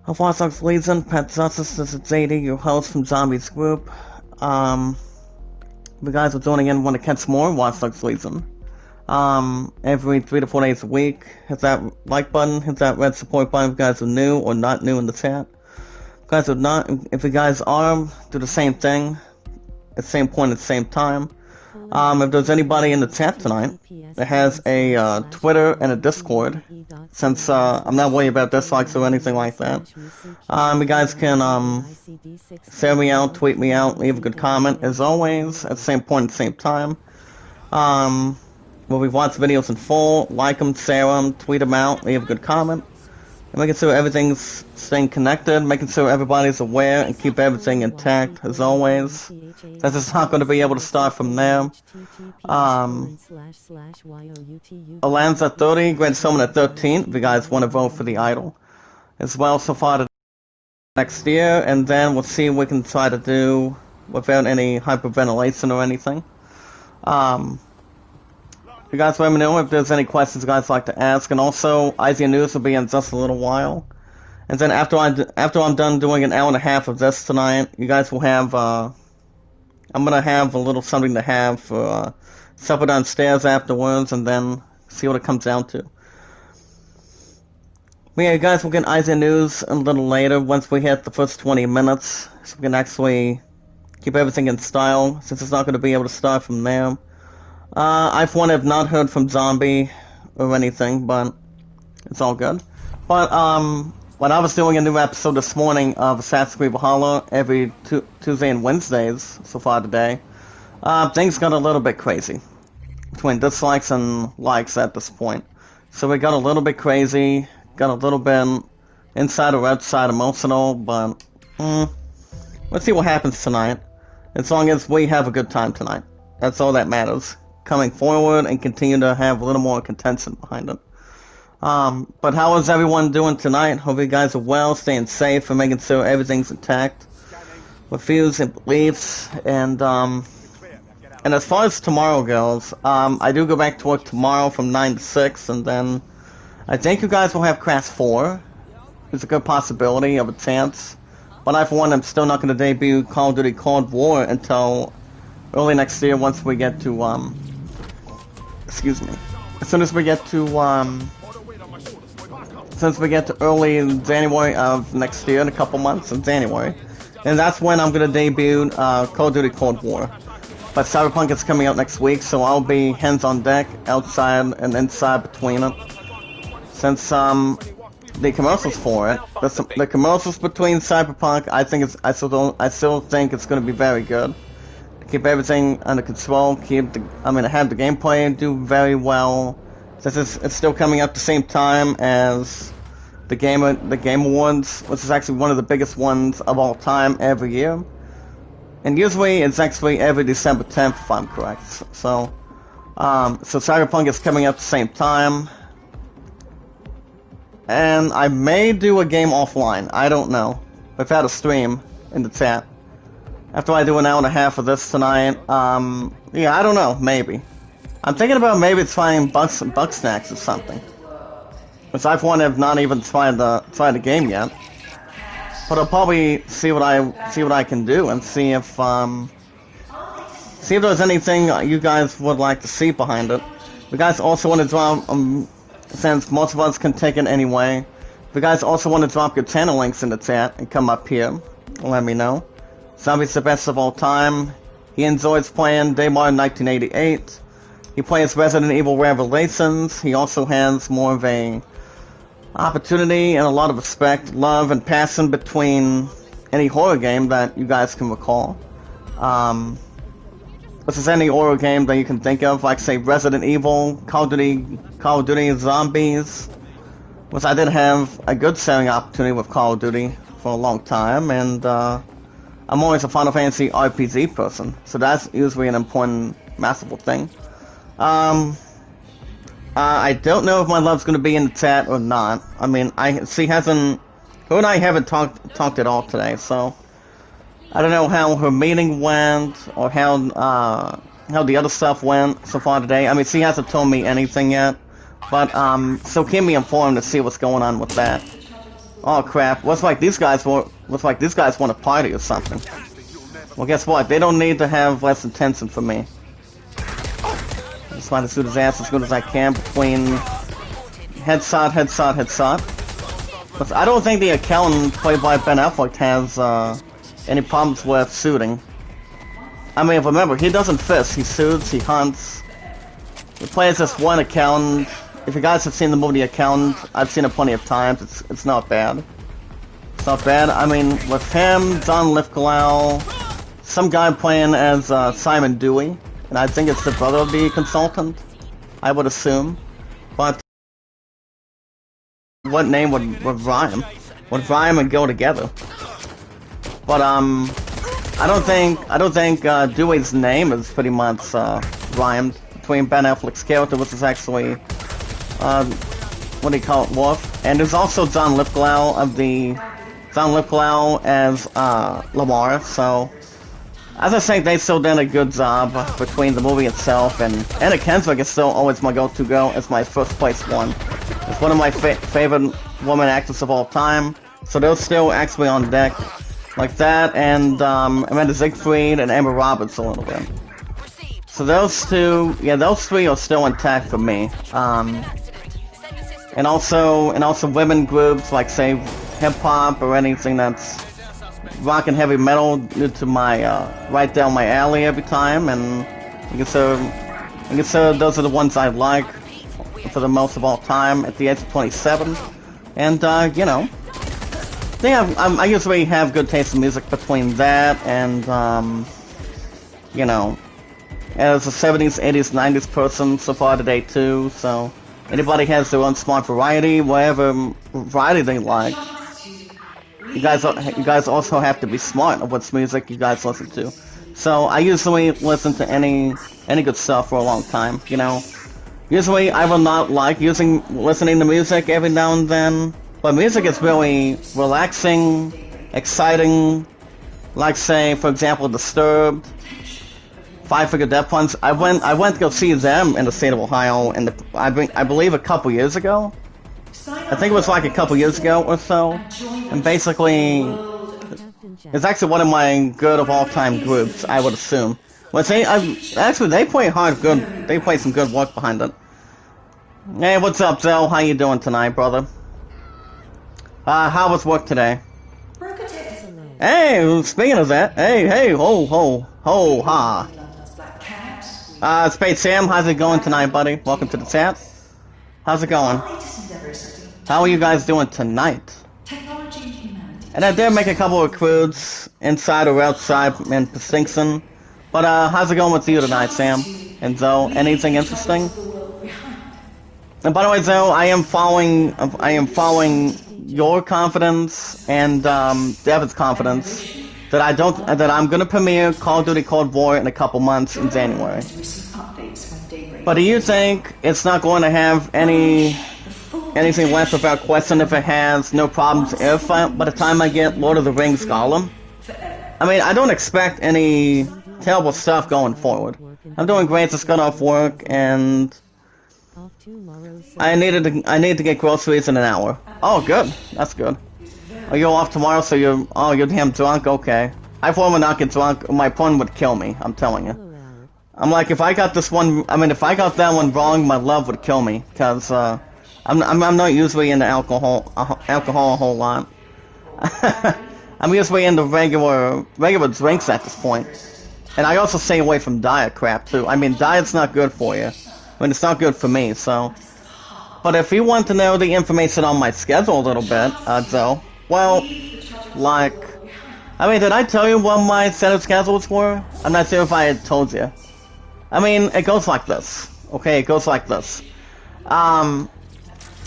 Of Watch Dogs Legion, Pet Justice, this is JD, your host from Zombies Group. If you guys are joining in want to catch more Watch Dogs Legion, every 3 to 4 days a week, hit that like button, hit that red support button if you guys are new or not new in the chat. If you guys are, do the same thing, at the same point at the same time. If there's anybody in the chat tonight that has a Twitter and a Discord, since I'm not worried about dislikes or anything like that, you guys can share me out, tweet me out, leave a good comment, as always, at the same point at the same time. Where we watch videos in full, like them, share them, tweet them out, leave a good comment. And making sure everything's staying connected, making sure everybody's aware and keep everything intact, as always. Since it's not going to be able to start from there. Alan's at 30, Grand Summon at 13, if you guys want to vote for the idol. As well, so far to next year, and then we'll see what we can try to do without any hyperventilation or anything. You guys let me know if there's any questions you guys like to ask, and also IZN News will be in just a little while. And then after I'm done doing an hour and a half of this tonight, you guys will have I'm gonna have a little something to have for supper downstairs afterwards, and then see what it comes down to. But yeah, you guys will get IZN News a little later once we hit the first 20 minutes, so we can actually keep everything in style, since it's not going to be able to start from there. I for one have not heard from Zombie or anything, but it's all good. But when I was doing a new episode this morning of Assassin's Creed Valhalla every Tuesday and Wednesdays so far today, things got a little bit crazy between dislikes and likes at this point. So we got a little bit crazy, got a little bit inside or outside emotional, but let's see what happens tonight. As long as we have a good time tonight, that's all that matters. Coming forward and continue to have a little more contention behind it. But how is everyone doing tonight? Hope you guys are well, staying safe, and making sure everything's intact with views and beliefs. And as far as tomorrow goes, I do go back to work tomorrow from 9 to 6, and then I think you guys will have Crash 4. There's a good possibility of a chance. But I, for one, am still not going to debut Call of Duty Cold War until early next year once we get to, excuse me. As soon as we get to, early January of next year, in a couple months in January. And that's when I'm going to debut Call of Duty Cold War. But Cyberpunk is coming out next week, so I'll be hands on deck, outside and inside between it. Since the commercials for it, the commercials between Cyberpunk, I still think it's going to be very good. Keep everything under control, have the gameplay do very well. Since it's still coming up the same time as the Game Awards, which is actually one of the biggest ones of all time every year. And usually it's actually every December 10th, if I'm correct. So Cyberpunk is coming up at the same time. And I may do a game offline, I don't know. I've had a stream in the chat. After I do an hour and a half of this tonight, yeah, I don't know, maybe. I'm thinking about maybe trying Bugsnax or something. Which I, for one, have not even tried the game yet. But I'll probably see what I can do and see if there's anything you guys would like to see behind it. If you guys also want to drop, since most of us can take it anyway, if you guys also want to drop your channel links in the chat and come up here, let me know. Zombie's the best of all time. He enjoys playing Daymar 1988. He plays Resident Evil Revelations. He also has more of a opportunity and a lot of respect, love, and passion between any horror game that you guys can recall. This is any horror game that you can think of, like say Resident Evil, Call of Duty Zombies, which I did have a good selling opportunity with Call of Duty for a long time, and I'm always a Final Fantasy RPG person, so that's usually an important, massive thing. I don't know if my love's going to be in the chat or not. I mean, her and I haven't talked at all today, so I don't know how her meeting went or how the other stuff went so far today. I mean, she hasn't told me anything yet, but so keep me informed to see what's going on with that. Oh crap! Looks like these guys want to party or something. Well, guess what? They don't need to have less attention from me. I just want to shoot his ass as good as I can between headshot, headshot, headshot. But I don't think the accountant played by Ben Affleck has any problems with shooting. I mean, remember, he doesn't fist. He shoots, he hunts. He plays this one accountant. If you guys have seen the movie The Accountant, I've seen it plenty of times. It's not bad. It's not bad. I mean, with him, John Lithgow, some guy playing as Simon Dewey, and I think it's the brother of the consultant, I would assume. But what name would rhyme? Would rhyme and go together? But I don't think Dewey's name is pretty much rhymed between Ben Affleck's character, which is actually what do you call it, Wolf? And there's also John Lithgow as Lamar. So as I think they still did a good job between the movie itself, and Anna Kendrick is still always my go-to girl as my first place one. It's one of my favorite woman actors of all time. So they're still actually on deck. Like that, and Amanda Siegfried and Amber Roberts a little bit. So those two, yeah, those three are still intact for me. And also women groups like say hip hop or anything that's rock and heavy metal due to my right down my alley every time, and I guess those are the ones I like for the most of all time at the age of 27. And you know. I usually have good taste in music between that and, you know, as a 70s, 80s, 90s person so far today too, so anybody has their own smart variety, whatever variety they like. You guys also have to be smart of what music you guys listen to. So I usually listen to any good stuff for a long time, you know. Usually I will not like listening to music every now and then. But music is really relaxing, exciting, like say, for example, Disturbed, Five Finger Death Punch. I went to go see them in the state of Ohio, and I believe a couple years ago. I think it was like a couple years ago or so, and basically, it's actually one of my good of all time groups, I would assume. But they play hard, good. They play some good work behind it. Hey, what's up, Zell? How you doing tonight, brother? How was work today? Hey, speaking of that, hey, ho, ha. Spade Sam, how's it going tonight, buddy? Welcome to the chat. How's it going? How are you guys doing tonight? And I did make a couple of recruits inside or outside in Pistinson. But, how's it going with you tonight, Sam? And Zoe, anything interesting? And by the way, Zoe, I am following your confidence and Devin's confidence that I'm gonna premiere Call of Duty Cold War in a couple months in January. But do you think it's not going to have anything left without question if it has no problems if by the time I get Lord of the Rings Gollum? I mean, I don't expect any terrible stuff going forward. I'm doing great, just got off work, and I need to get groceries in an hour. Oh, good. That's good. Are you off tomorrow? So you're damn drunk? Okay. I thought I would not get drunk. My phone would kill me. I'm telling you. I'm like, if I got that one wrong, my love would kill me. Cause I'm not usually into alcohol a whole lot. I'm usually into regular drinks at this point. And I also stay away from diet crap too. I mean, diet's not good for you. I mean, it's not good for me, so. But if you want to know the information on my schedule a little bit, Joe, well, like, I mean, did I tell you what my set of schedules were? I'm not sure if I had told you. I mean, it goes like this. Okay, it goes like this. Well,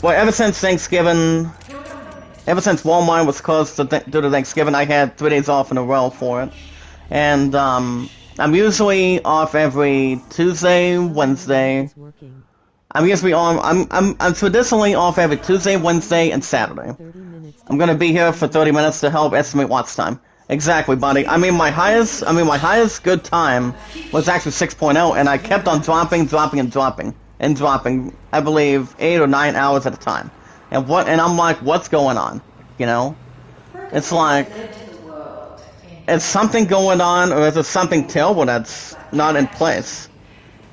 ever since Thanksgiving, ever since Walmart was closed due to Thanksgiving, I had 3 days off in a row for it. And, I'm usually off every Tuesday, Wednesday. I'm traditionally off every Tuesday, Wednesday, and Saturday. I'm gonna be here for 30 minutes to help estimate watch time. Exactly, buddy. I mean, my highest good time was actually 6.0, and I kept on dropping, I believe 8 or 9 hours at a time. And I'm like, what's going on? you know? It's like, is something going on, or is there something terrible that's not in place?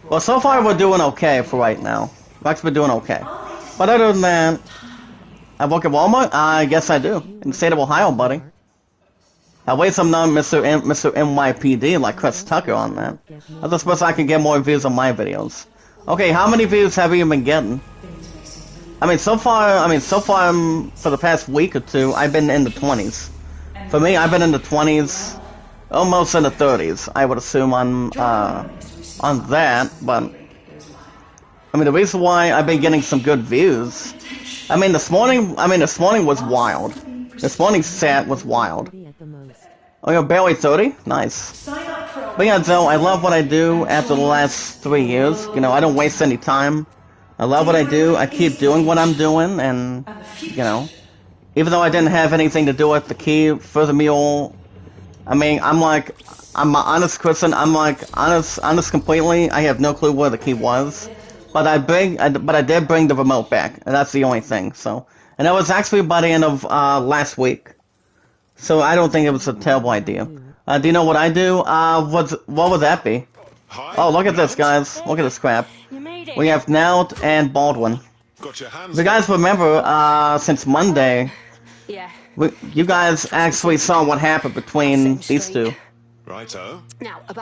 Well, so far we're doing okay for right now. We're actually doing okay. But other than that, I work at Walmart? I guess I do. In the state of Ohio, buddy. At least I'm not Mr. NYPD like Chris Tucker on that. I just suppose I can get more views on my videos. Okay, how many views have you been getting? I mean, so far, for the past week or two, I've been in the 20s. For me, I've been in the 20s, almost in the 30s, I would assume on that, but... I mean, the reason why I've been getting some good views... I mean, this morning was wild. This morning's set was wild. Oh, you're barely 30? Nice. But yeah, Joe, I love what I do after the last 3 years. You know, I don't waste any time. I love what I do. I keep doing what I'm doing, and, you know, even though I didn't have anything to do with the key for the meal, I mean, I'm an honest person. I'm like, honest completely. I have no clue where the key was. But I did bring the remote back, and that's the only thing, so. And that was actually by the end of, last week. So I don't think it was a terrible idea. Do you know what I do? What would that be? Oh, look at this, guys. Look at this crap. We have Nelt and Baldwin. If you guys remember, since Monday, you guys actually saw what happened between these two. Righto.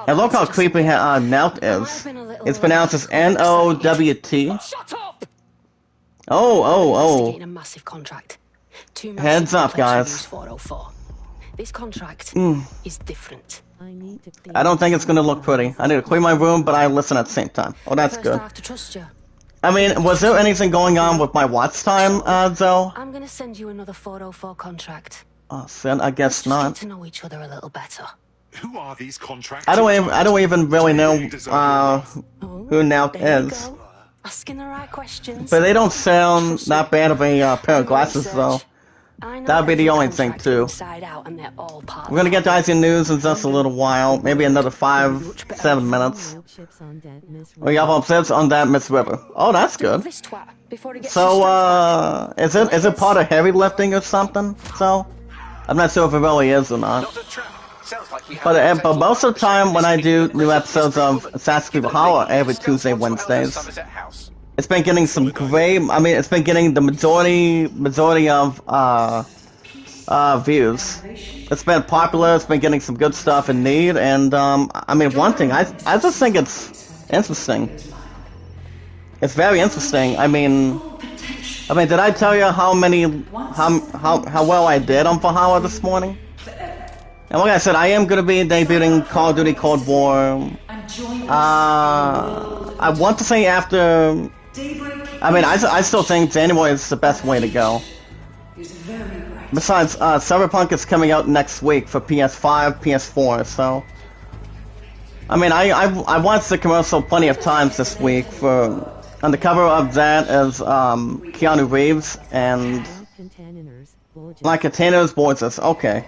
And look how creepy Nelt is. It's pronounced as N-O-W-T. Shut up! Oh. A massive contract. Heads up, guys. This contract is different. I don't think it's gonna look pretty. I need to clean my room, but I listen at the same time. Oh, that's good. I have to trust you. I mean, was there anything going on with my watch time, though? I'm gonna send you another 404 contract. Oh, then I guess Let's not. get to know each other a little better. Who are these contracts? I don't even really know who Nelt There you is. go. Asking the right questions. But they don't sound that bad of a pair of glasses, though. I know That'd be the every only thing, contract too. inside out, and they're all part We're gonna get to IC News in just a little while, maybe another 5-7 minutes. We have upsets on that Miss River. Oh, that's good. This twat before it gets So, is it part of heavy lifting or something? So, I'm not sure if it really is or not. But most of the time when I do new episodes of Assassin's Creed Valhalla every Tuesday, Wednesdays, it's been getting some great. I mean, it's been getting the majority of views. It's been popular. It's been getting some good stuff in need. And I mean, one thing I just think it's interesting. It's very interesting. I mean, did I tell you how well I did on Valhalla this morning? And like I said, I am going to be debuting Call of Duty Cold War. I want to say after. I mean, I still think January is the best way to go. Besides, Cyberpunk is coming out next week for PS5, PS4, so... I mean, I watched the commercial plenty of times this week for... On the cover of that is, Keanu Reeves and... Like Containers, Boards, okay.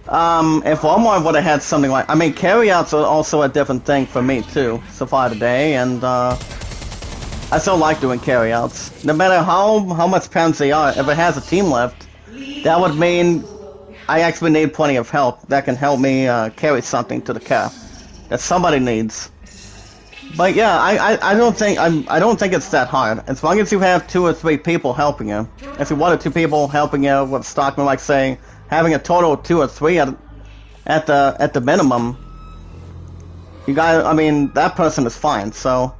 If Walmart would have had something like... I mean, carryouts are also a different thing for me, too, so far today, and, I still like doing carryouts. No matter how much pounds they are, if it has a team left, that would mean I actually need plenty of help that can help me carry something to the car that somebody needs. But yeah, I don't think it's that hard. As long as you have 2 or 3 people helping you. If you wanted 2 people helping you with Stockman, like say having a total of 2 or 3 at the minimum, you got. I mean, that person is fine. So.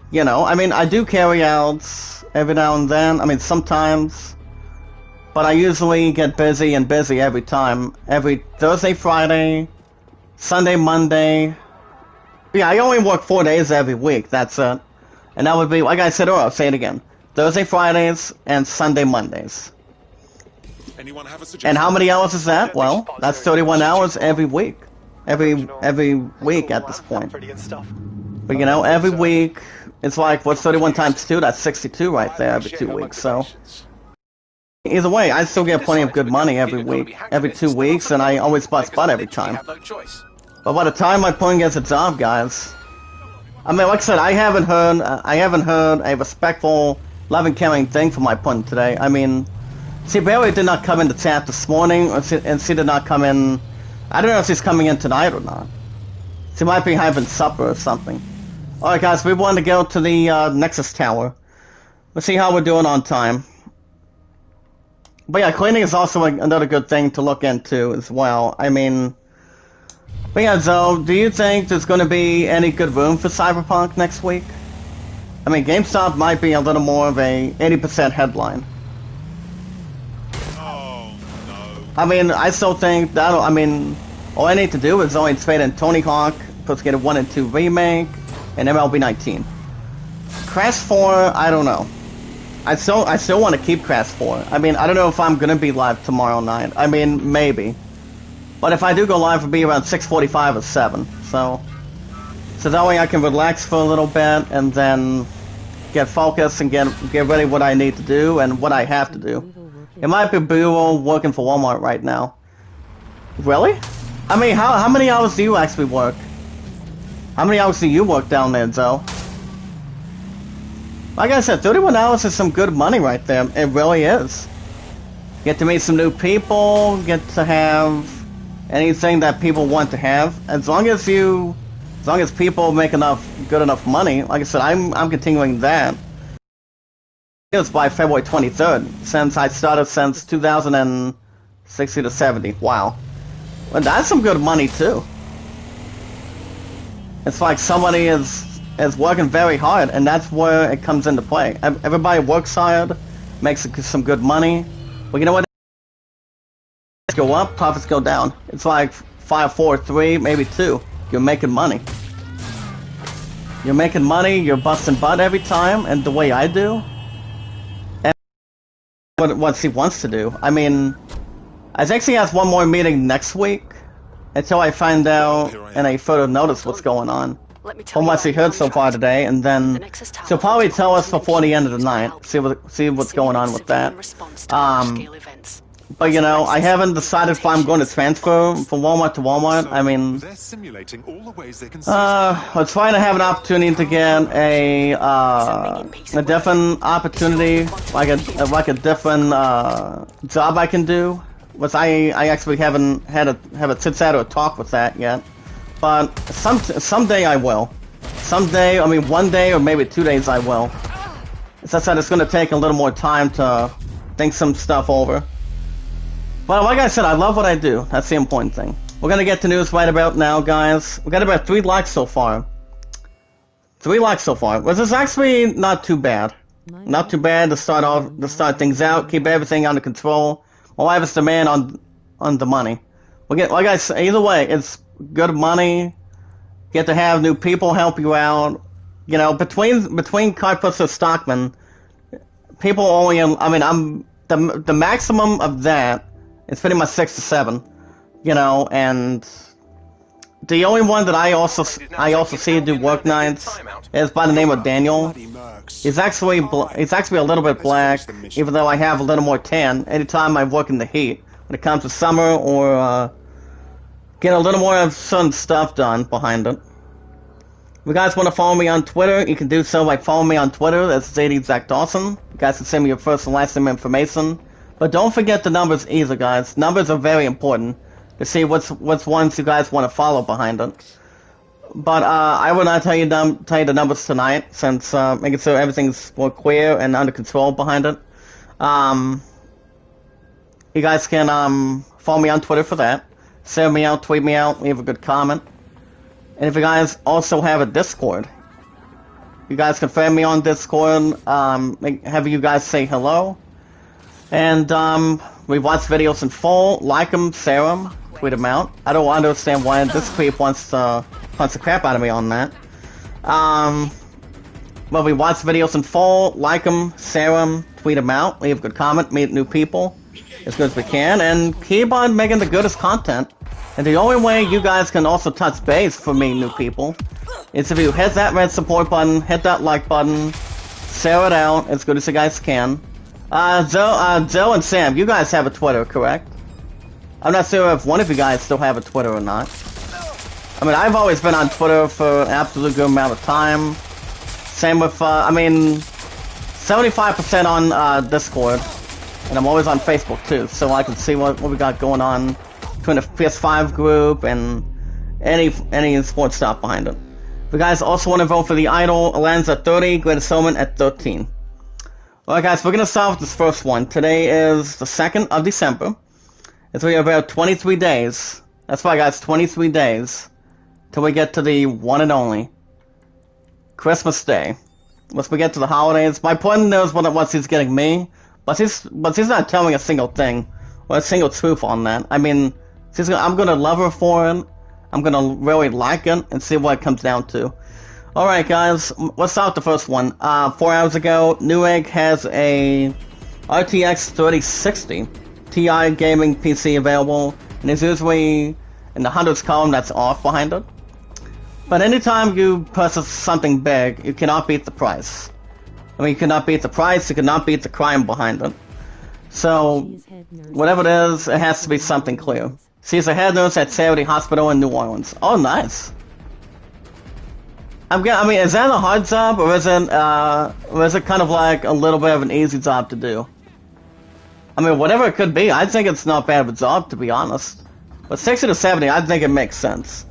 You know, I mean, I do carryouts every now and then. I mean, sometimes. But I usually get busy every time. Every Thursday, Friday, Sunday, Monday. Yeah, I only work 4 days every week, that's it. And that would be, like I said earlier, I'll say it again. Thursday, Fridays, and Sunday, Mondays. Anyone have a suggestion? And how many hours is that? Well, that's 31 hours every week. Every week at this point. But you know, every week... It's like, what's 31 times 2? That's 62 right there every 2 weeks, so... Either way, I still get plenty of good money every week, every 2 weeks, and I always bust butt every time. But by the time my point gets a job, guys... I mean, like I said, I haven't heard a respectful, loving, caring thing from my point today. I mean, See, Barry did not come in the chat this morning, and she did not come in. I don't know if she's coming in tonight or not. She might be having supper or something. Alright guys, we want to go to the Nexus Tower. Let's see how we're doing on time. But yeah, cleaning is also another good thing to look into as well. I mean... But yeah, Zoe, do you think there's going to be any good room for Cyberpunk next week? I mean, GameStop might be a little more of a 80% headline. Oh, no. I mean, I still think that'll... I mean, all I need to do is only trade in Tony Hawk, plus get a 1 and 2 remake, and MLB 19. Crash 4, I don't know. I still want to keep Crash 4. I mean, I don't know if I'm going to be live tomorrow night. I mean, maybe. But if I do go live, it'll be around 6:45 or 7. So that way I can relax for a little bit and then get focused and get ready what I need to do and what I have to do. It might be Buell working for Walmart right now. Really? I mean, how many hours do you actually work? How many hours do you work down there, Zoe? Like I said, 31 hours is some good money right there. It really is. Get to meet some new people, get to have anything that people want to have. As long as people make good enough money, like I said, I'm continuing that. It was by February 23rd, since I started since 2060 to 70. Wow. Well, that's some good money too. It's like somebody is working very hard, and that's where it comes into play. Everybody works hard, makes some good money. Well, you know what? Go up, profits go down. It's like 5, 4, 3, maybe 2. You're making money. You're making money, you're busting butt every time, and the way I do. And what she wants to do. I mean, I think she has one more meeting next week, until I find out and I further notice what's going on. From what she heard so far today, and then she'll probably tell us before the end of the night. See what's going on with that. But you know, I haven't decided if I'm going to transfer from Walmart to Walmart. I mean, we're trying to have an opportunity to get a different opportunity, like a different job I can do. Which I actually haven't have a chit-chat or a talk with that yet. But someday I will. Someday, I mean, one day or maybe 2 days I will. As I said, it's going to take a little more time to think some stuff over. But like I said, I love what I do. That's the important thing. We're going to get to news right about now, guys. We got about 3 likes so far. 3 likes so far. Which is actually not too bad. Not too bad to start things out. Keep everything under control. My wife is the man on the money. Like I said, either way, it's good money. Get to have new people help you out. You know, between Carpus and Stockman, people only. I mean, I'm the maximum of that is pretty much 6 to 7. You know, and the only one that I also see do work nights is by the name of Daniel. He's actually a little bit black, even though I have a little more tan. Anytime I work in the heat, when it comes to summer or get a little more of some stuff done behind it. If you guys want to follow me on Twitter, you can do so by following me on Twitter. That's ZD Zach Dawson. You guys can send me your first and last name information. But don't forget the numbers either, guys. Numbers are very important to see what's ones you guys want to follow behind it. But I will not tell you the numbers tonight, since making sure everything's more clear and under control behind it. You guys can follow me on Twitter for that. Send me out, tweet me out, leave a good comment. And if you guys also have a Discord, you guys can friend me on Discord, have you guys say hello. And we watch videos in full, like them, share them, tweet them out. I don't understand why this creep wants to punch the crap out of me on that. But we watch videos in full, like them, share them, tweet them out, leave a good comment, meet new people as good as we can, and keep on making the goodest content. And the only way you guys can also touch base for me new people is if you hit that red support button, hit that like button, share it out as good as you guys can. Joe and Sam, you guys have a Twitter, correct? I'm not sure if one of you guys still have a Twitter or not. I mean, I've always been on Twitter for an absolute good amount of time. Same with, I mean, 75% on Discord. And I'm always on Facebook too, so I can see what we got going on between the PS5 group and any sports stuff behind it. If you guys also want to vote for the Idol, it lands at 30, Greatest Showman at 13. Alright guys, we're going to start with this first one. Today is the 2nd of December. It's we have about 23 days. That's right guys, 23 days till we get to the one and only Christmas Day. Once we get to the holidays, my partner knows what he's getting me, but he's not telling a single thing or a single truth on that. I mean, I'm gonna love her for it. I'm gonna really like it and see what it comes down to. Alright guys, let's start with the first one. 4 hours ago, Newegg has a RTX 3060 Ti gaming PC available, and it's usually in the hundreds column that's off behind it. But anytime you purchase something big, you cannot beat the price. I mean, you cannot beat the price, you cannot beat the crime behind it. So, whatever it is, it has to be something clear. She's a head nurse at Charity Hospital in New Orleans. Oh, nice. I mean, is that a hard job, or is it kind of like a little bit of an easy job to do? I mean, whatever it could be, I think it's not bad of a job, to be honest. But 60 to 70, I think it makes sense.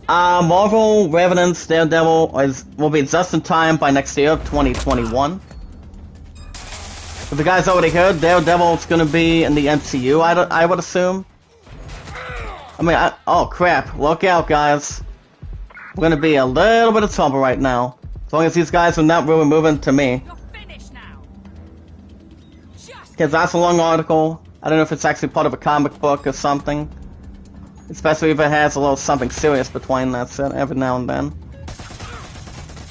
Marvel, Revenant, Daredevil will be just in time by next year, 2021. If you guys already heard, Daredevil's gonna be in the MCU, I would assume. I mean, oh crap, look out guys. We're gonna be a little bit of trouble right now. As long as these guys are not really moving to me. Because that's a long article. I don't know if it's actually part of a comic book or something. Especially if it has a little something serious between that every now and then.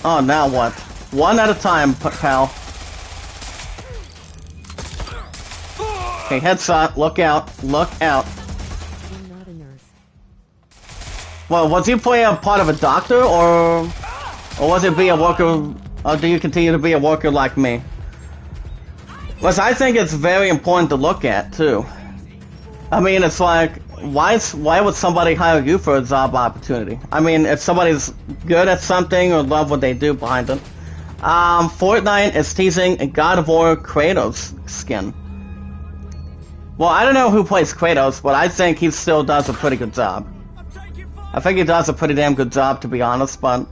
Oh, now what? One at a time, pal. Okay, headshot. Look out. Look out. I'm not a nurse. Well, was you play a part of a doctor, or was it be a worker, or do you continue to be a worker like me? Well, I think it's very important to look at, too. I mean, it's like, why would somebody hire you for a job opportunity? I mean, if somebody's good at something or love what they do behind it. Fortnite is teasing a God of War Kratos skin. Well, I don't know who plays Kratos, but I think he still does a pretty good job. I think he does a pretty damn good job, to be honest, but...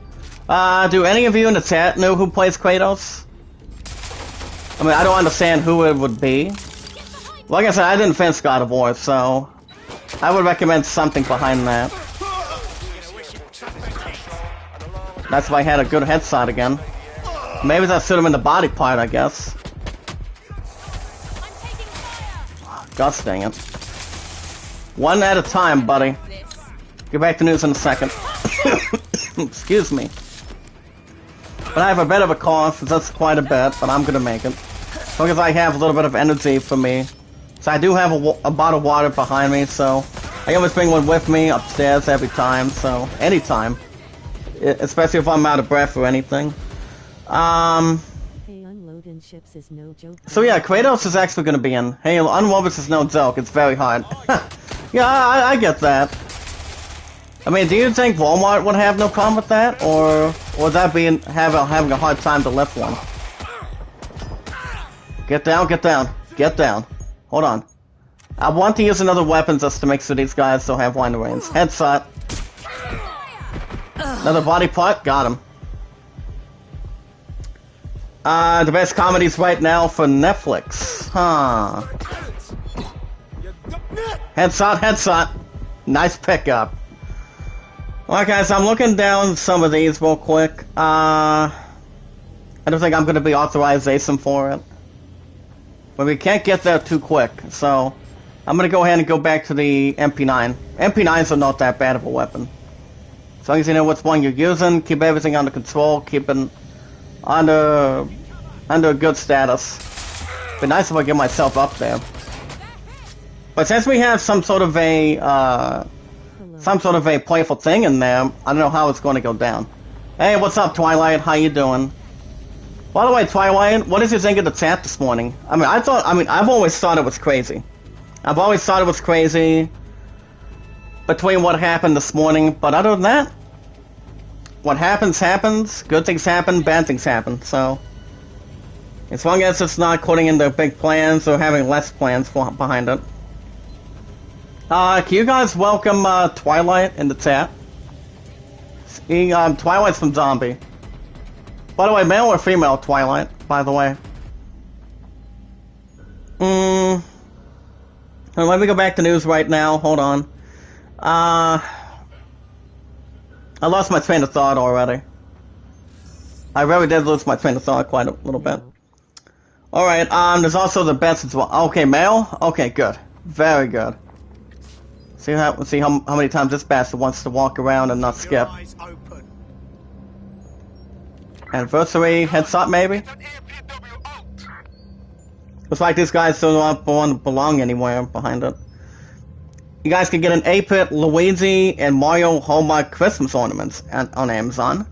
do any of you in the chat know who plays Kratos? I mean, I don't understand who it would be. Like I said, I didn't finish God of War, so... I would recommend something behind that. That's why I had a good headshot again. Maybe that shoot him in the body part, I guess. Gosh dang it. One at a time, buddy. Get back to news in a second. Excuse me. But I have a bit of a cough, that's quite a bit, but I'm gonna make it. As long as I have a little bit of energy for me. So I do have a bottle of water behind me, so I always bring one with me upstairs every time, so anytime. Especially if I'm out of breath or anything. Hey, unloading ships is no joke. So yeah, Kratos is actually going to be in. Hey, unloading is no joke, it's very hard. Yeah, I get that. I mean, do you think Walmart would have no problem with that? Or would that be having a hard time to lift one? Get down, get down, get down. Hold on. I want to use another weapon just to make sure these guys don't have line of range. Headshot. Another body part. Got him. The best comedies right now for Netflix. Huh. Headshot, headshot. Nice pickup. Alright guys, I'm looking down some of these real quick. I don't think I'm going to be authorization for it. But we can't get there too quick, so I'm gonna go ahead and go back to the MP9. MP9s are not that bad of a weapon. As long as you know which one you're using, keep everything under control, keep it under a good status. Be nice if I get myself up there. But since we have some sort of a playful thing in there, I don't know how it's going to go down. Hey, what's up, Twilight? How you doing? By the way, Twilight, what did you think of the chat this morning? I've always thought it was crazy. I've always thought it was crazy between what happened this morning, but other than that, what happens, happens. Good things happen, bad things happen, so... As long as it's not putting in their big plans or having less plans behind it. Can you guys welcome Twilight in the chat? Twilight's from Zombie. By the way, male or female Twilight, by the way? Let me go back to news right now. Hold on. I lost my train of thought already. I really did lose my train of thought quite a little bit. Alright, there's also the best as well. Okay, male? Okay, good. Very good. See how many times this bastard wants to walk around and not skip. Anniversary headshot, maybe? Looks like these guys don't belong anywhere behind it. You guys can get an 8-bit Luigi and Mario Hallmark Christmas ornaments on Amazon.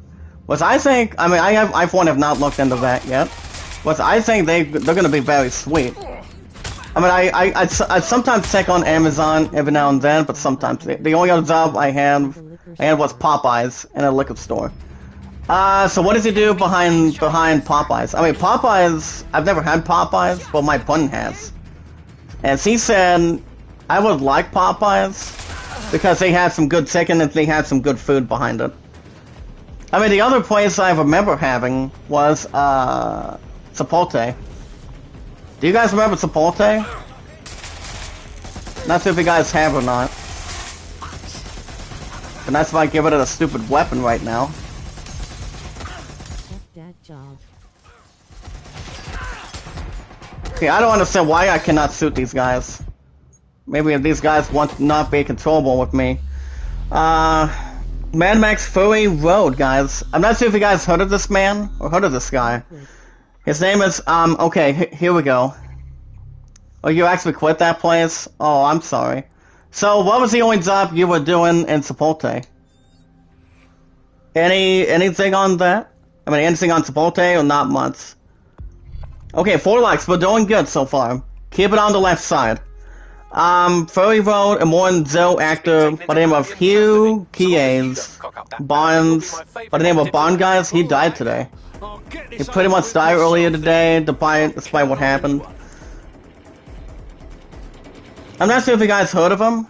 Which I think, I mean, I for one have not looked into that yet. Which I think they're gonna be very sweet. I mean, I sometimes check on Amazon every now and then, but sometimes the only other job I had was Popeyes in a liquor store. So what does he do behind Popeyes? I mean, Popeyes, I've never had Popeyes, but my bun has. And he said, I would like Popeyes because they had some good chicken and they had some good food behind it. I mean, the other place I remember having was, Chipotle. Do you guys remember Chipotle? Not sure if you guys have or not. And that's why I give it a stupid weapon right now. That job. Okay, I don't understand why I cannot shoot these guys. Maybe if these guys want to not be controllable with me. Mad Max Fury Road, guys. I'm not sure if you guys heard of this man or heard of this guy. His name is, okay, here we go. Oh, you actually quit that place? Oh, I'm sorry. So, what was the only job you were doing in Chipotle? Anything on that? I mean, anything on Chipotle or not much? Okay, 4 likes, we're doing good so far. Keep it on the left side. Furry Road, a Morton Joe actor by the name of Hugh Keyes Barnes, by the name of Bond, guys, he died today. He pretty much died earlier today, despite what happened. I'm not sure if you guys heard of him.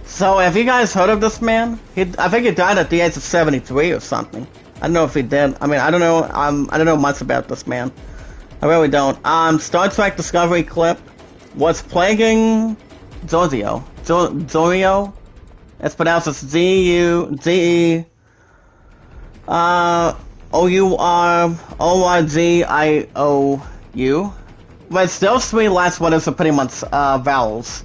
So, have you guys heard of this man? I think he died at the age of 73 or something. I don't know if he did. I mean, I don't know. I don't know much about this man. I really don't. Star Trek Discovery clip. What's plaguing Zorio? Zorio? It's pronounced as Z-U-Z-E. O-U-R-O-R-G-I-O-U. But those 3 last letters are pretty much vowels.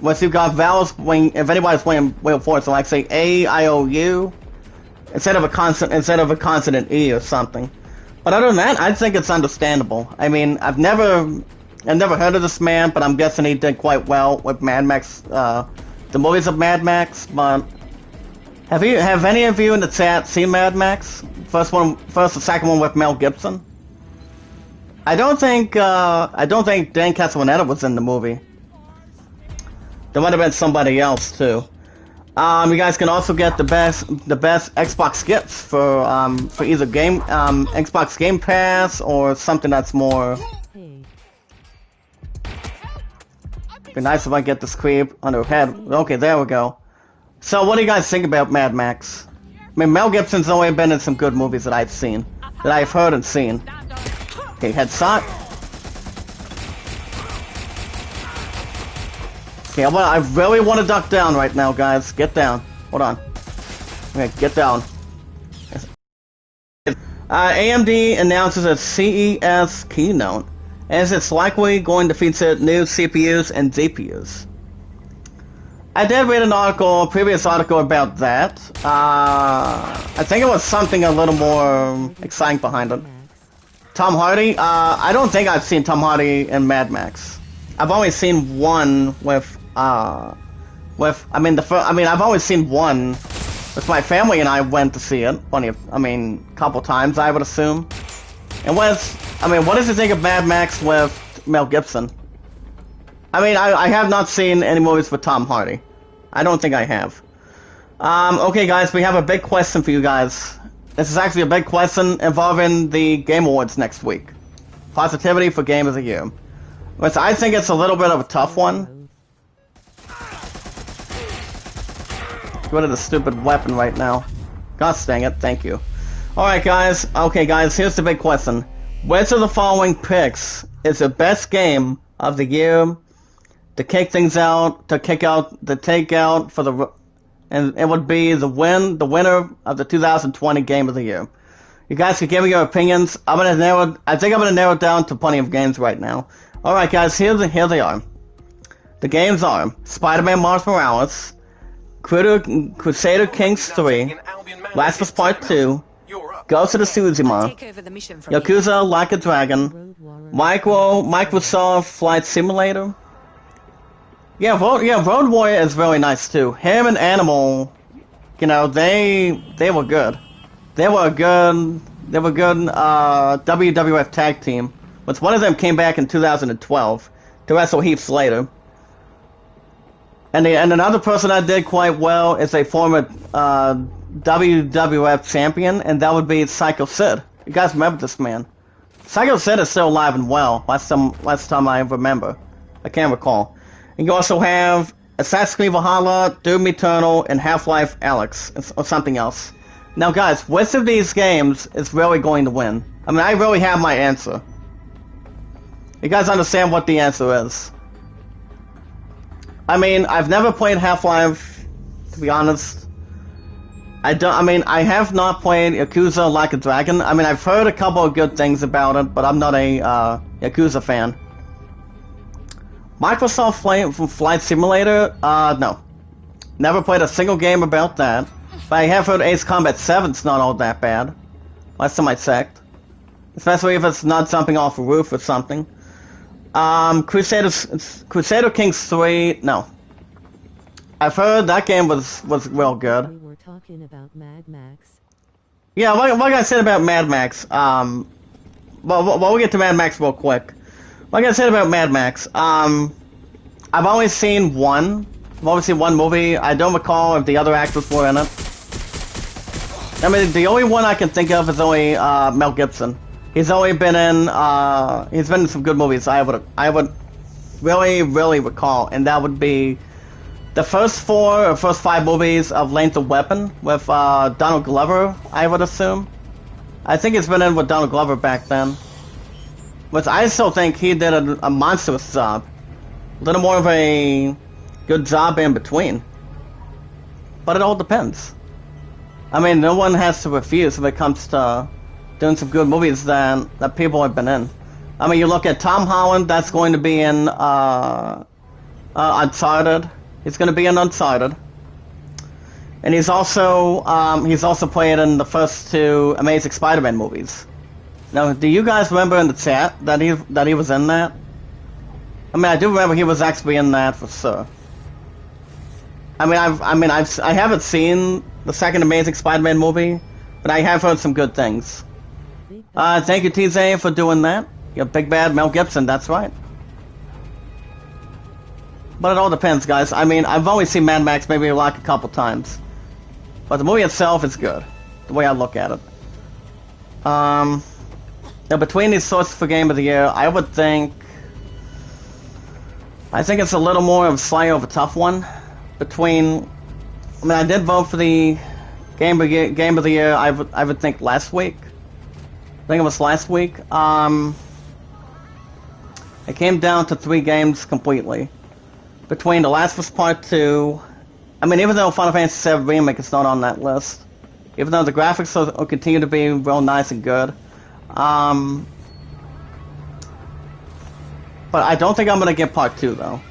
Once you've got vowels, if anybody's playing Wheel 4, so like say A-I-O-U instead of a consonant E or something. But other than that, I think it's understandable. I mean, I've never heard of this man, but I'm guessing he did quite well with Mad Max, the movies of Mad Max. But have any of you in the chat seen Mad Max? First or second one with Mel Gibson? I don't think Dan Castellaneta was in the movie. There might have been somebody else too. You guys can also get the best Xbox gifts for either Xbox Game Pass or something that's more. Hey. Be nice if I get this creep on her head. Okay, there we go. So, what do you guys think about Mad Max? I mean, Mel Gibson's only been in some good movies that I've seen, that I've heard and seen. Okay, headshot. Okay, I really want to duck down right now, guys. Get down. Hold on. Okay, get down. AMD announces a CES keynote, as it's likely going to feature new CPUs and GPUs. I did read a previous article about that. I think it was something a little more exciting behind it. Tom Hardy? I don't think I've seen Tom Hardy in Mad Max. I've only seen one I've only seen one with my family, and I went to see it. A couple times, I would assume. And what does you think of Mad Max with Mel Gibson? I mean, I have not seen any movies with Tom Hardy. I don't think I have. Okay, guys, we have a big question for you guys. This is actually a big question involving the Game Awards next week. Positivity for Game of the Year. Which I think it's a little bit of a tough one. Get rid of the stupid weapon right now. Gosh dang it, thank you. Alright guys, okay guys, here's the big question. Which of the following picks is the best game of the year to kick things out, to take out for the, and it would be the winner of the 2020 Game of the Year. You guys can give me your opinions. I think I'm gonna narrow it down to plenty of games right now. Alright guys, here they are. The games are Spider-Man Miles Morales, Crusader Kings 3, Last of Us Part 2, Ghost of Tsushima, Yakuza Like a Dragon, Microsoft Flight Simulator. Yeah, Road Warrior is really nice too. Him and Animal, you know, they were good. They were a good WWF tag team. But one of them came back in 2012 to wrestle Heath Slater. And another person that did quite well is a former WWF champion, and that would be Psycho Sid. You guys remember this man? Psycho Sid is still alive and well. Last time I remember. I can't recall. And you also have Assassin's Creed Valhalla, Doom Eternal, and Half-Life Alyx, or something else. Now guys, which of these games is really going to win? I mean, I really have my answer. You guys understand what the answer is? I mean, I've never played Half-Life, to be honest. I have not played Yakuza Like a Dragon. I mean, I've heard a couple of good things about it, but I'm not a Yakuza fan. Microsoft Flight Simulator? No. Never played a single game about that. But I have heard Ace Combat 7's not all that bad. Last time I checked. Especially if it's not jumping off a roof or something. Crusader Kings 3, no. I've heard that game was real good. We were talking about Mad Max. Yeah, like I said about Mad Max, well, we'll get to Mad Max real quick. Like I said about Mad Max, I've only seen one. I've only seen one movie. I don't recall if the other actors were in it. I mean, the only one I can think of is only Mel Gibson. He's only been in he's been in some good movies I would really recall, and that would be the first 4 or first 5 movies of Lethal Weapon with Donald Glover, I would assume. I think he's been in with Donald Glover back then. But I still think he did a monstrous job. A little more of a good job in between. But it all depends. I mean, no one has to refuse if it comes to doing some good movies that people have been in. I mean, you look at Tom Holland, that's going to be in Uncharted. He's going to be in Uncharted. And he's also played in the first 2 Amazing Spider-Man movies. Now, do you guys remember in the chat that he was in that? I mean, I do remember he was actually in that for sure. I haven't seen the second Amazing Spider-Man movie, but I have heard some good things. Thank you, TJ, for doing that. You're big bad Mel Gibson, that's right. But it all depends, guys. I mean, I've only seen Mad Max maybe like a couple times. But the movie itself is good, the way I look at it. Now, between these sources for Game of the Year, I think it's a little more of a slightly of a tough one. I did vote for the Game of the Year, I would think last week. I think it was last week. It came down to 3 games completely. Between The Last of Us Part 2, I mean, even though Final Fantasy VII Remake is not on that list, even though the graphics will continue to be real nice and good, but I don't think I'm going to get Part 2, though.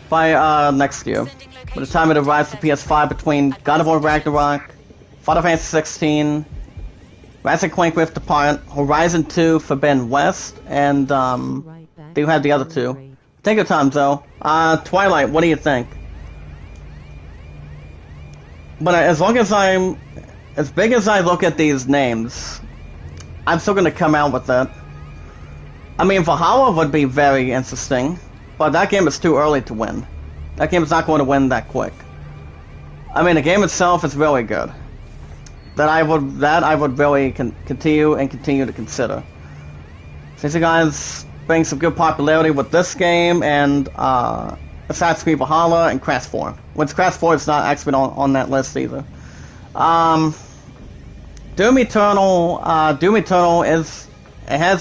By next year. By the time it arrives for PS5, between God of War Ragnarok, Final Fantasy 16, Ratchet & Clank Rift Apart, Horizon 2 Forbidden West, and do you have the other 2? Take your time, though. Twilight, what do you think? But as big as I look at these names, I'm still gonna come out with it. I mean, Valhalla would be very interesting, but that game is too early to win. That game is not going to win that quick. I mean, the game itself is really good. that I would really continue to consider. Since you guys bring some good popularity with this game and Assassin's Creed Valhalla and Crash 4. Which Crash 4 is not actually on that list either. Doom Eternal has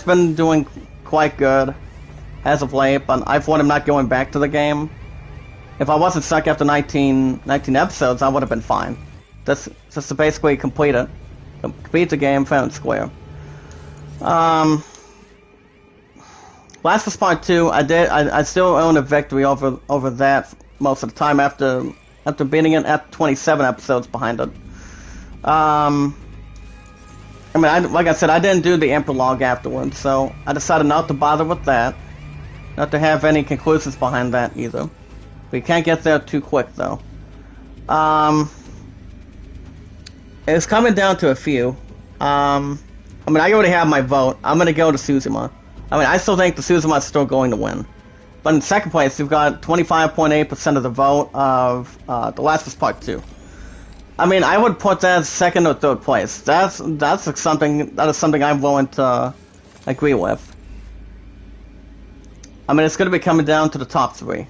been doing quite good as of late, but I thought I'm not going back to the game. If I wasn't stuck after 19 episodes, I would have been fine. Just to basically complete the game fair and square. Last of Us Part 2, I still own a victory over that most of the time after beating it at 27 episodes behind it. Like I said, I didn't do the epilogue afterwards, so I decided not to bother with that. Not to have any conclusions behind that either. We can't get there too quick though. It's coming down to a few. I already have my vote. I'm gonna go to Tsushima. I still think the Tsushima is still going to win. But in second place, you've got 25.8% of the vote of The Last of Us Part 2. I would put that second or third place. That is something I'm willing to agree with. It's going to be coming down to the top three.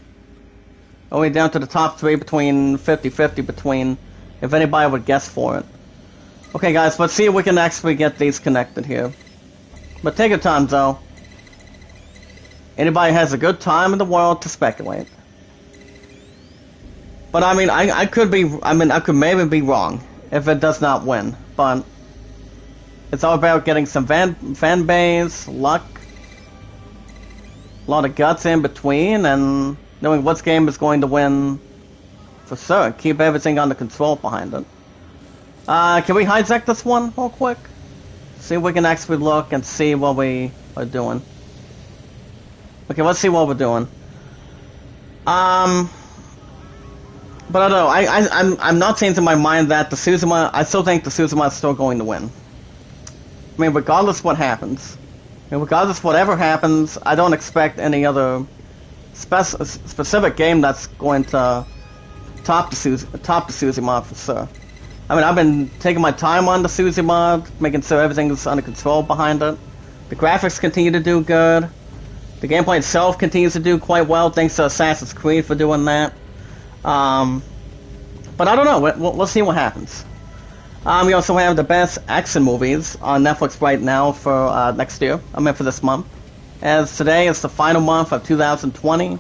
Only down to the top three between 50-50 between if anybody would guess for it. Okay guys, let's see if we can actually get these connected here. But take your time though. Anybody has a good time in the world to speculate. But I could maybe be wrong if it does not win. But it's all about getting some fan base, luck, a lot of guts in between, and knowing what game is going to win for sure. Keep everything under control behind it. Can we hijack this one real quick? See if we can actually look and see what we are doing. Okay, let's see what we're doing. But I don't know. I'm not changing my mind that the Tsushima. I still think the Tsushima is still going to win. Regardless what happens. Regardless whatever happens, I don't expect any other specific game that's going to top the Tsushima for sure. I've been taking my time on the Tsushima, making sure everything's under control behind it. The graphics continue to do good. The gameplay itself continues to do quite well, thanks to Assassin's Creed for doing that. But I don't know. We'll see what happens. We also have the best action movies on Netflix right now for next year. For this month. As today is the final month of 2020.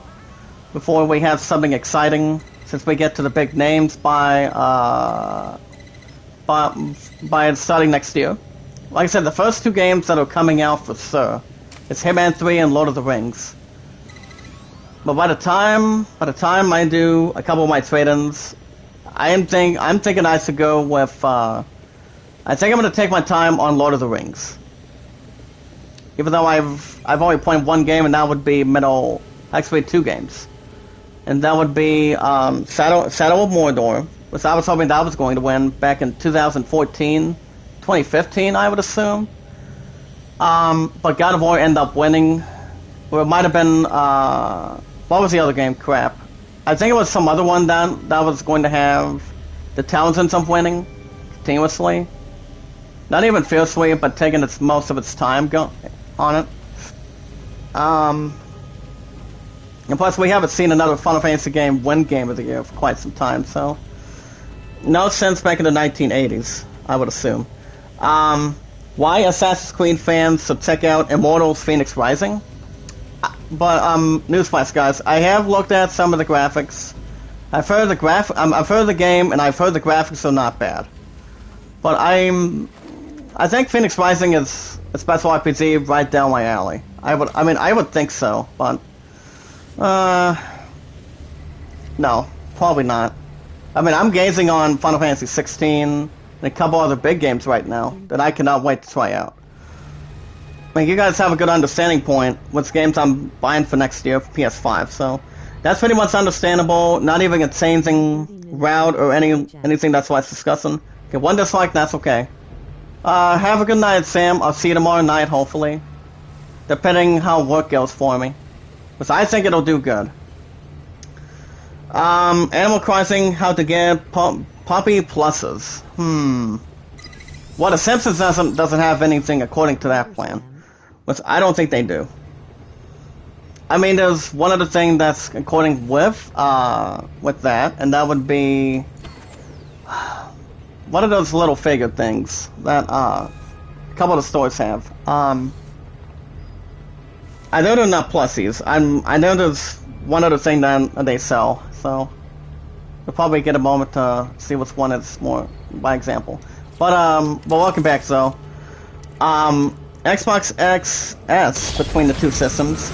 Before we have something exciting, since we get to the big names by starting next year. Like I said, the first two games that are coming out for sure is Hitman 3 and Lord of the Rings. But by the time I do a couple of my trade-ins, I'm thinking I should go with. I think I'm gonna take my time on Lord of the Rings. Even though I've only played one game, and that would be actually two games, and that would be Shadow of Mordor, which I was hoping that was going to win back in 2014, 2015, I would assume. But God of War ended up winning. Or it might have been what was the other game? Crap. I think it was some other one that was going to have the Townsends of winning continuously. Not even fiercely, but taking most of its time on it. And plus we haven't seen another Final Fantasy game win Game of the Year for quite some time, so no sense back in the 1980s, I would assume. Why Assassin's Creed fans should check out Immortals Phoenix Rising? But newsflash, guys, I have looked at some of the graphics. I've heard the game, and I've heard the graphics are not bad. But I think Phoenix Rising is a special RPG right down my alley. I would think so, but no, probably not. I'm gazing on Final Fantasy 16 and a couple other big games right now that I cannot wait to try out. You guys have a good understanding point which games I'm buying for next year for PS5, so that's pretty much understandable. Not even a changing route or anything that's worth discussing. Okay, one dislike, that's okay. Have a good night, Sam. I'll see you tomorrow night, hopefully. Depending how work goes for me. Because I think it'll do good. Animal Crossing, how to get Poppy Pluses. Well, The Simpsons doesn't have anything according to that plan, which I don't think they do. I mean, there's one other thing that's according with that, and that would be one of those little figure things that a couple of the stores have. I know they're not plusies. I know there's one other thing that they sell, so we'll probably get a moment to see which one is more by example. But welcome back, though. Xbox XS between the two systems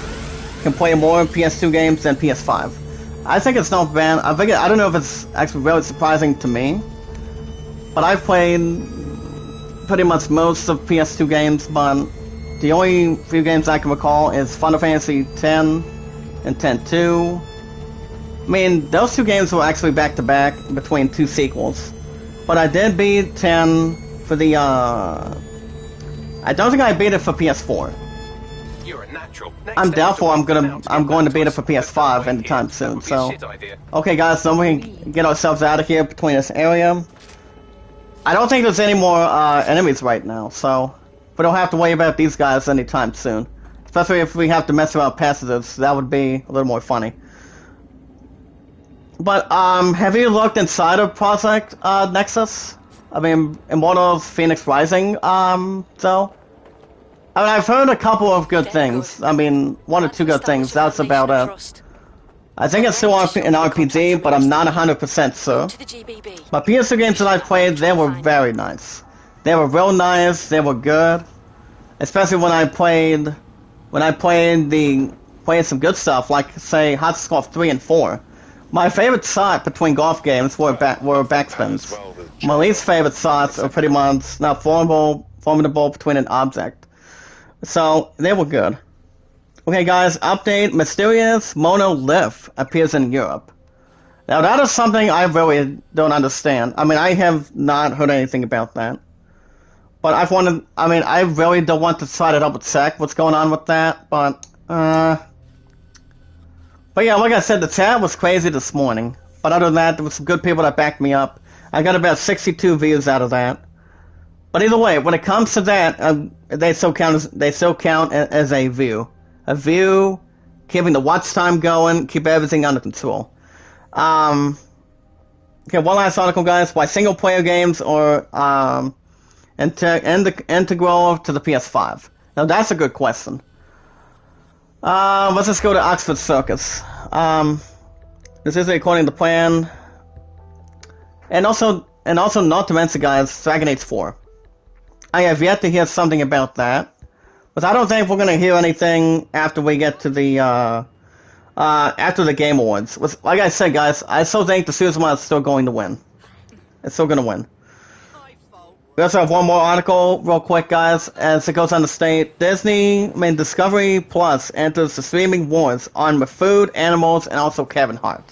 can play more PS2 games than PS5. I think it's not bad. I don't know if it's actually really surprising to me, but I've played pretty much most of PS2 games, but the only few games I can recall is Final Fantasy X and X-2. I mean, those two games were actually back-to-back between two sequels. But I did beat 10 for the, I don't think I beat it for PS4. You're a natural. I'm doubtful I'm going to beat it for PS5 anytime soon, so. Okay guys, then we can get ourselves out of here between this area. I don't think there's any more enemies right now, so we don't have to worry about these guys anytime soon. Especially if we have to mess around passages, that would be a little more funny. But, have you looked inside of Project Nexus? I mean, Immortals Phoenix Rising, so? I mean, I've heard a couple of good things. I mean, one or two good things, that's about it. I think it's still an RPG, but I'm not 100% sure. But PS2 games that I played, they were very nice. They were real nice, they were good. Especially when I played some good stuff, like, say, Hot Golf 3 and 4. My favorite sort between golf games were backspins. My least favorite sorts are pretty much not formidable between an object. So, they were good. Okay guys, update, Mysterious Monolith appears in Europe. Now that is something I really don't understand. I mean, I have not heard anything about that. But I really don't want to try to double check what's going on with that, but yeah, like I said, the chat was crazy this morning. But other than that, there was some good people that backed me up. I got about 62 views out of that. But either way, when it comes to that, they still count as a view. A view, keeping the watch time going, keep everything under control. Okay, one last article, guys. Why single player games are integral to the PS5? Now that's a good question. Let's just go to Oxford Circus. This is according to plan. And also not to mention, guys, Dragon Age 4. I have yet to hear something about that. But I don't think we're gonna hear anything after we get to the, after the Game Awards. Like I said, guys, I still think the Suzume is still going to win. It's still gonna win. We also have one more article, real quick, guys, as it goes on to state, Discovery Plus enters the streaming wars on with food, animals, and also Kevin Hart.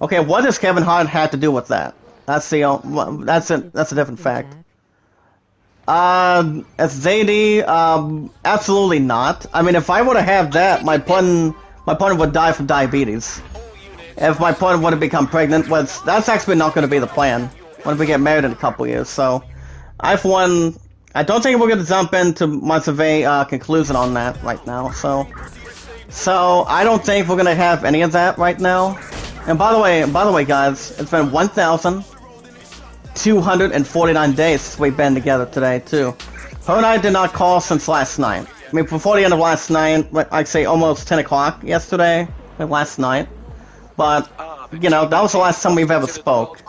Okay, what does Kevin Hart have to do with that? That's a different fact. As ZD, absolutely not. I mean, if I were to have that, my partner would die from diabetes. If my partner would have become pregnant, that's actually not going to be the plan when we get married in a couple years, so. I don't think we're going to jump into much of a conclusion on that right now, so I don't think we're going to have any of that right now. And by the way, guys, it's been 1,249 days since we've been together today, too. Her and I did not call since last night. I mean, before the end of last night, I'd say almost 10 o'clock yesterday, last night. But, you know, that was the last time we've ever spoke.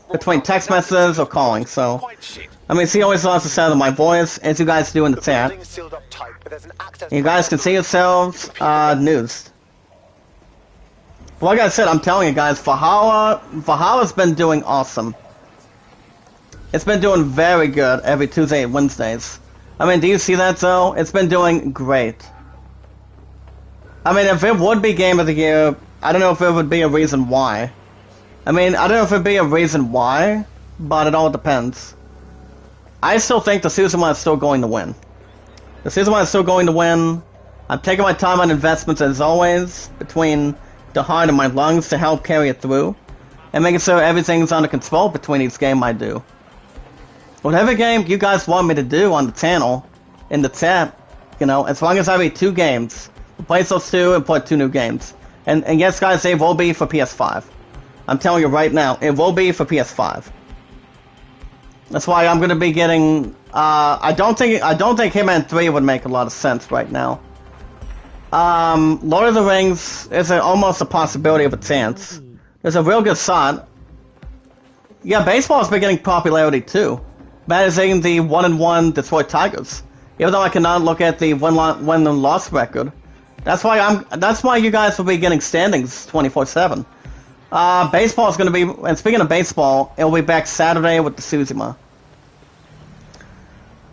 Between text messages or calling, so. I mean, she always loves the sound of my voice, as you guys do in the chat. You guys can see yourselves, news. But like I said, I'm telling you guys, Valhalla's been doing awesome. It's been doing very good every Tuesday and Wednesdays. I mean, do you see that, though? It's been doing great. I mean, if it would be Game of the Year, I don't know if it would be a reason why. I mean, I don't know if it would be a reason why, but it all depends. I still think the Suzume is still going to win. The Suzume is still going to win. I'm taking my time on investments as always, between the heart and my lungs to help carry it through, and making sure everything's under control between each game I do. Whatever game you guys want me to do on the channel, in the chat, you know, as long as I beat 2 games, replace those 2 and put 2 new games. And yes, guys, they will be for PS5. I'm telling you right now, it will be for PS5. That's why I'm gonna be getting. I don't think Hitman 3 would make a lot of sense right now. Lord of the Rings is almost a possibility of a chance. There's a real good shot. Yeah, baseball's been getting popularity too. Managing the 1-1 Detroit Tigers. Even though I cannot look at the win and loss record. That's why you guys will be getting standings 24/7. Baseball is going to be, and speaking of baseball, it'll be back Saturday with the Suzima.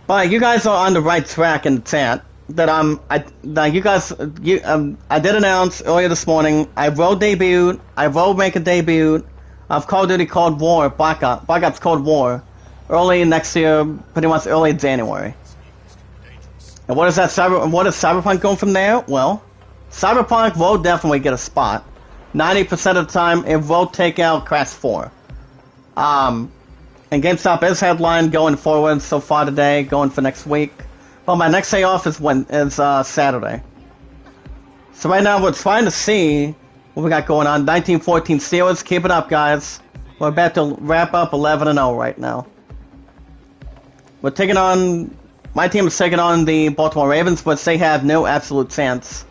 But you guys are on the right track in the chat. That I did announce earlier this morning. I will make a debut of Call of Duty Cold War, Black Ops Cold War, early next year, pretty much early January. And what is that? What is Cyberpunk going from there? Well, Cyberpunk will definitely get a spot. 90% of the time, it will take out Crash 4. And GameStop is headline going forward so far today, going for next week. But my next day off is Saturday. So right now we're trying to see what we got going on. 1914 Steelers, keep it up, guys. We're about to wrap up 11-0 right now. We're taking on. My team is taking on the Baltimore Ravens, but they have no absolute chance.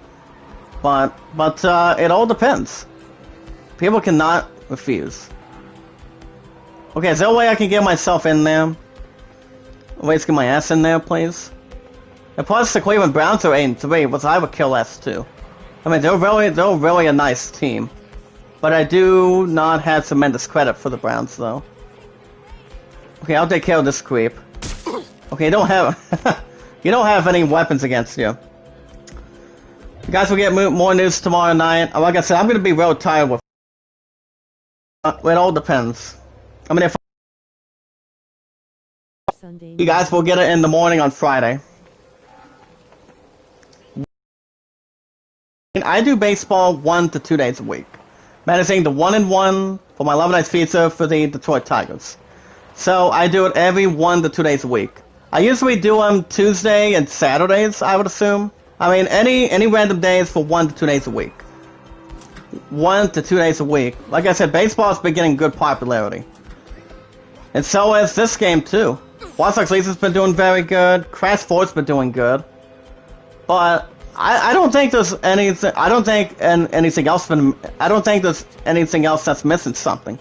But it all depends. People cannot refuse. Okay, is there a way I can get myself in there? Wait, get my ass in there, please. And plus, the Cleveland Browns are 8-3, which I would kill S2. I mean, they're really a nice team. But I do not have tremendous credit for the Browns, though. Okay, I'll take care of this creep. Okay, you don't have any weapons against you. You guys will get more news tomorrow night. Like I said, I'm gonna be real tired with. It all depends. I mean, if Sunday you guys will get it in the morning on Friday. I do baseball 1 to 2 days a week. Managing the 1-1 for my Love Nights Pizza for the Detroit Tigers. So I do it every 1 to 2 days a week. I usually do them Tuesday and Saturdays, I would assume. I mean, any random days for 1 to 2 days a week. 1 to 2 days a week. Like I said, baseball's been getting good popularity. And so has this game, too. Watch Dogs Legion has been doing very good. Crash 4's been doing good. But I don't think there's anything. I don't think anything else. I don't think there's anything else that's missing something.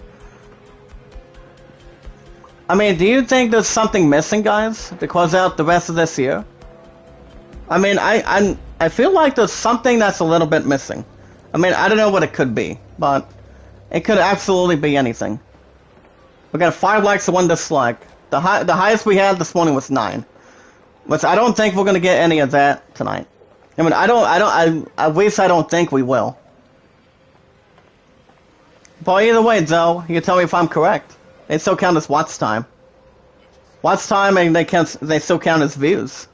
I mean, do you think there's something missing, guys, to close out the rest of this year? I mean, I feel like there's something that's a little bit missing. I mean, I don't know what it could be, but it could absolutely be anything. We got 5 likes and 1 dislike. The highest we had this morning was 9, which I don't think we're gonna get any of that tonight. I mean, at least I don't think we will. But either way, though, you can tell me if I'm correct. They still count as watch time. Watch time, and they still count as views.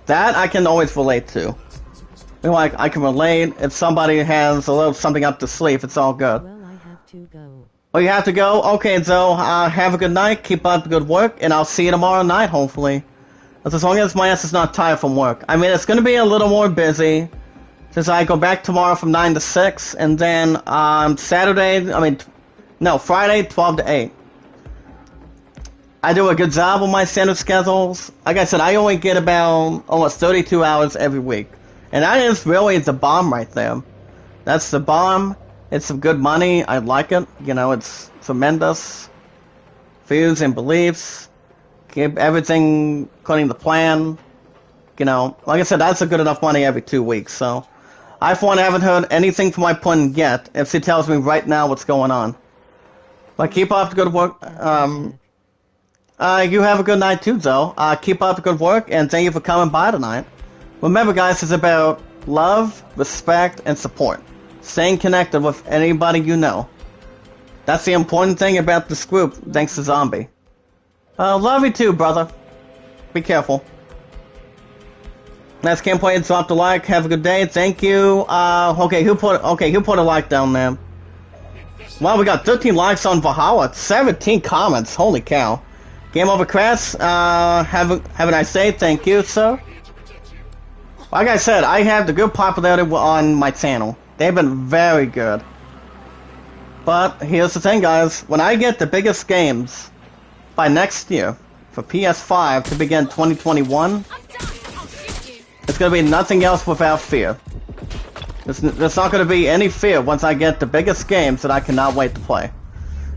That I can always relate to. You know, like, I can relate if somebody has a little something up to sleep. It's all good. Well, I have to go. Oh, you have to go? Okay, so have a good night. Keep up the good work, and I'll see you tomorrow night, hopefully. As long as my ass is not tired from work. I mean, it's going to be a little more busy, since I go back tomorrow from 9 to 6, and then Friday, 12 to 8. I do a good job with my standard schedules. Like I said, I only get about almost 32 hours every week. And that is really the bomb right there. That's the bomb. It's some good money. I like it. You know, it's tremendous. Views and beliefs. Keep everything according to plan. You know, like I said, that's a good enough money every 2 weeks. So, I for one haven't heard anything from my pun yet. If she tells me right now what's going on. But keep up the good work. You have a good night too, though. Keep up the good work, and thank you for coming by tonight. Remember, guys, it's about love, respect, and support. Staying connected with anybody you know. That's the important thing about this group, thanks to Zombie. Love you too, brother. Be careful. Nice gameplay, drop the like, have a good day, thank you. Who put a like down there? Wow, we got 13 likes on Valhalla, 17 comments, holy cow. Game over, Crass. Have a nice day. Thank you, sir. Like I said, I have the good popularity on my channel. They've been very good. But here's the thing, guys. When I get the biggest games by next year for PS5 to begin 2021, it's going to be nothing else without fear. There's not going to be any fear once I get the biggest games that I cannot wait to play.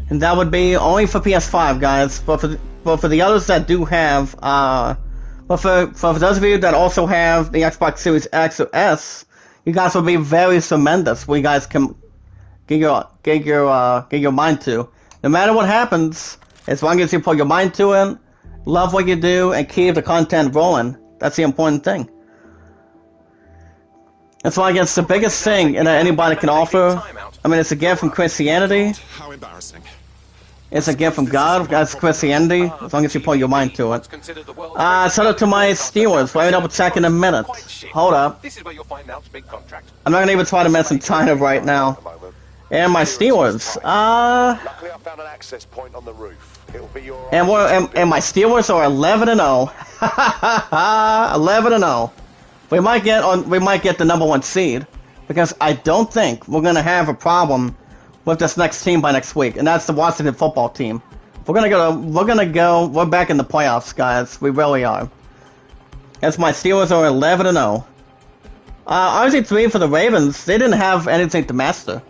And that would be only for PS5, guys. But for the others that do have, but for those of you that also have the Xbox Series X or S, you guys will be very tremendous. We guys can get your mind to. No matter what happens, as long as you put your mind to it, love what you do, and keep the content rolling, that's the important thing. That's why I guess the biggest thing that anybody can offer, I mean, it's a gift from Christianity. How embarrassing. It's a gift from God, that's Christianity, as long as you put your mind to it. Shout out to my Steelers, we'll double check in a minute. Hold up. I'm not gonna even try to mess in China right now. And my Steelers, Luckily I found an access point on the roof. It'll be your and my Steelers are 11-0. 11-0. We might get the #1 seed, because I don't think we're gonna have a problem with this next team by next week, and that's the Washington football team. We're back in the playoffs, guys. We really are. As my Steelers are 11-0. RG3 for the Ravens, they didn't have anything to master.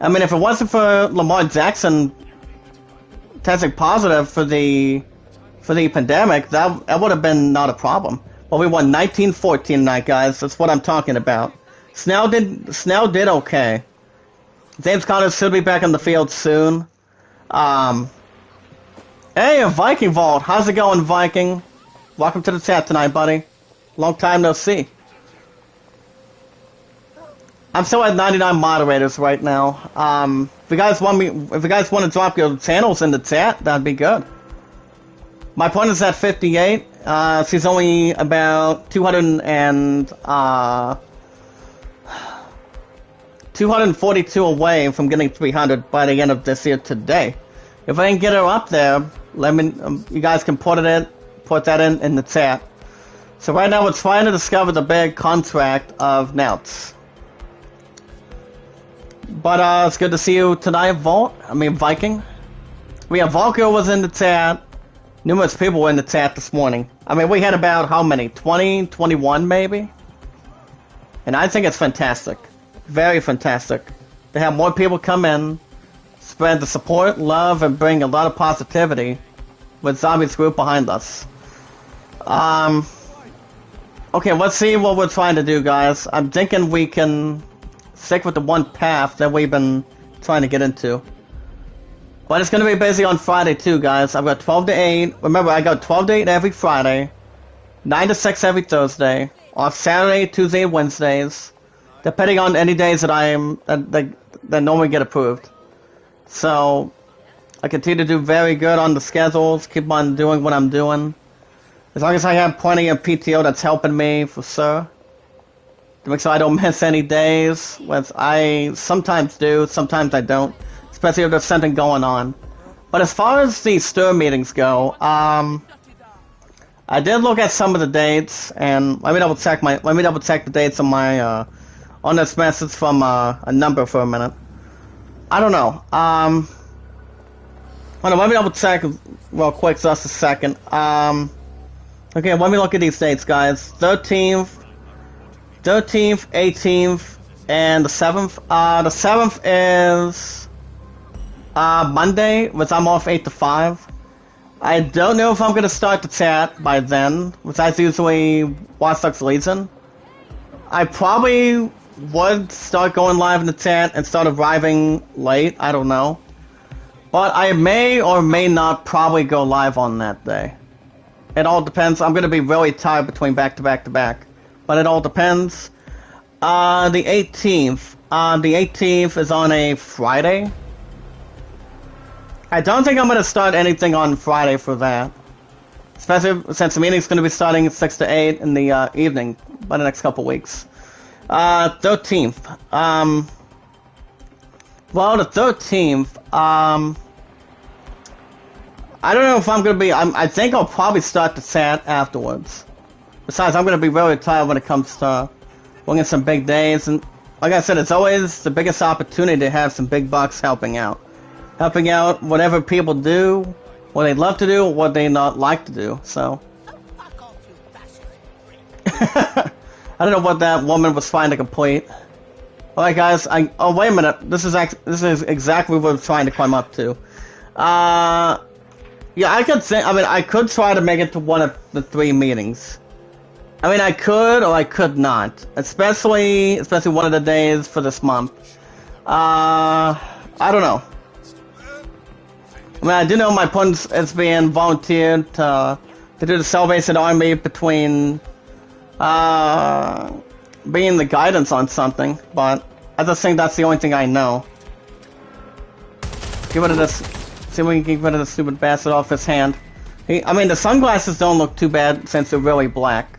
I mean, if it wasn't for Lamar Jackson testing positive for the pandemic, that would have been not a problem. But we won 19-14 tonight, guys. That's what I'm talking about. Snell did okay. James Conner should be back on the field soon. Hey, Viking Vault. How's it going, Viking? Welcome to the chat tonight, buddy. Long time no see. I'm still at 99 moderators right now. If you guys want to drop your channels in the chat, that'd be good. My opponent's at 58. She's only about 242 away from getting 300 by the end of this year today. If I can get her up there, let me. You guys can put that in the chat. So right now we're trying to discover the big contract of Nouts. But it's good to see you tonight, Viking. We have Volker was in the chat. Numerous people were in the chat this morning. I mean, we had about how many? 20, 21 maybe? And I think it's fantastic. Very fantastic. To have more people come in, spread the support, love, and bring a lot of positivity with Zombies Group behind us. Okay, let's see what we're trying to do, guys. I'm thinking we can stick with the one path that we've been trying to get into. But it's going to be busy on Friday too, guys. I've got 12 to 8. Remember, I got 12 to 8 every Friday, 9 to 6 every Thursday, off Saturday, Tuesday, and Wednesdays, depending on any days that normally get approved. So I continue to do very good on the schedules, keep on doing what I'm doing. As long as I have plenty of PTO, that's helping me for sure. To make sure I don't miss any days, which I sometimes do, sometimes I don't. Especially if there's something going on. But as far as the STIR meetings go, I did look at some of the dates, and let me double check the dates on my on this message from a number for a minute. I don't know. Hold on, let me double check real quick, just a second. Okay, let me look at these dates, guys. 13th, 18th, and the 7th. The 7th is Monday, which I'm off 8 to 5. I don't know if I'm going to start the chat by then, which that's usually Watch Dogs Legion. I probably would start going live in the chat and start arriving late, I don't know. But I may or may not probably go live on that day. It all depends. I'm going to be really tired between back to back to back. But it all depends. The 18th. The 18th is on a Friday. I don't think I'm going to start anything on Friday for that. Especially since the meeting's going to be starting at 6 to 8 in the evening by the next couple weeks. 13th. Well, the 13th, I don't know if I'm gonna be. I think I'll probably start the chat afterwards. Besides, I'm gonna be really tired when it comes to working some big days, and like I said, it's always the biggest opportunity to have some big bucks helping out whatever people do, what they love to do, what they not like to do. So I don't know what that woman was trying to complete. Alright guys, oh wait a minute, this is exactly what I'm trying to climb up to. Yeah, I could try to make it to one of the 3 meetings. I mean, I could or I could not. Especially one of the days for this month. I don't know. I mean, I do know my opponent is being volunteered to do the Salvation Army between being the guidance on something, but I just think that's the only thing I know. Get rid of this. See if we can get rid of the stupid bastard off his hand. I mean, the sunglasses don't look too bad since they're really black.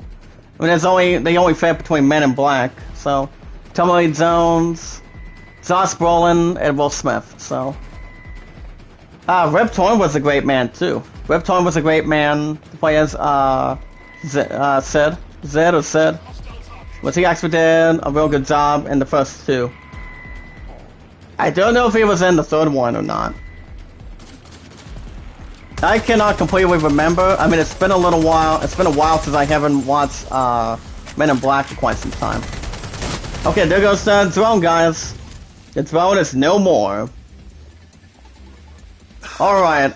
I mean, they only fit between men and black. So, Tommy Lee Jones, Josh Brolin, and Will Smith. So, Rip Torn was a great man too. Rip Torn was a great man to play as Sid. Zed or Sid. But he actually did a real good job in the first 2. I don't know if he was in the 3rd one or not. I cannot completely remember. I mean, it's been a little while. It's been a while since I haven't watched Men in Black for quite some time. Okay, there goes the drone, guys. The drone is no more. Alright,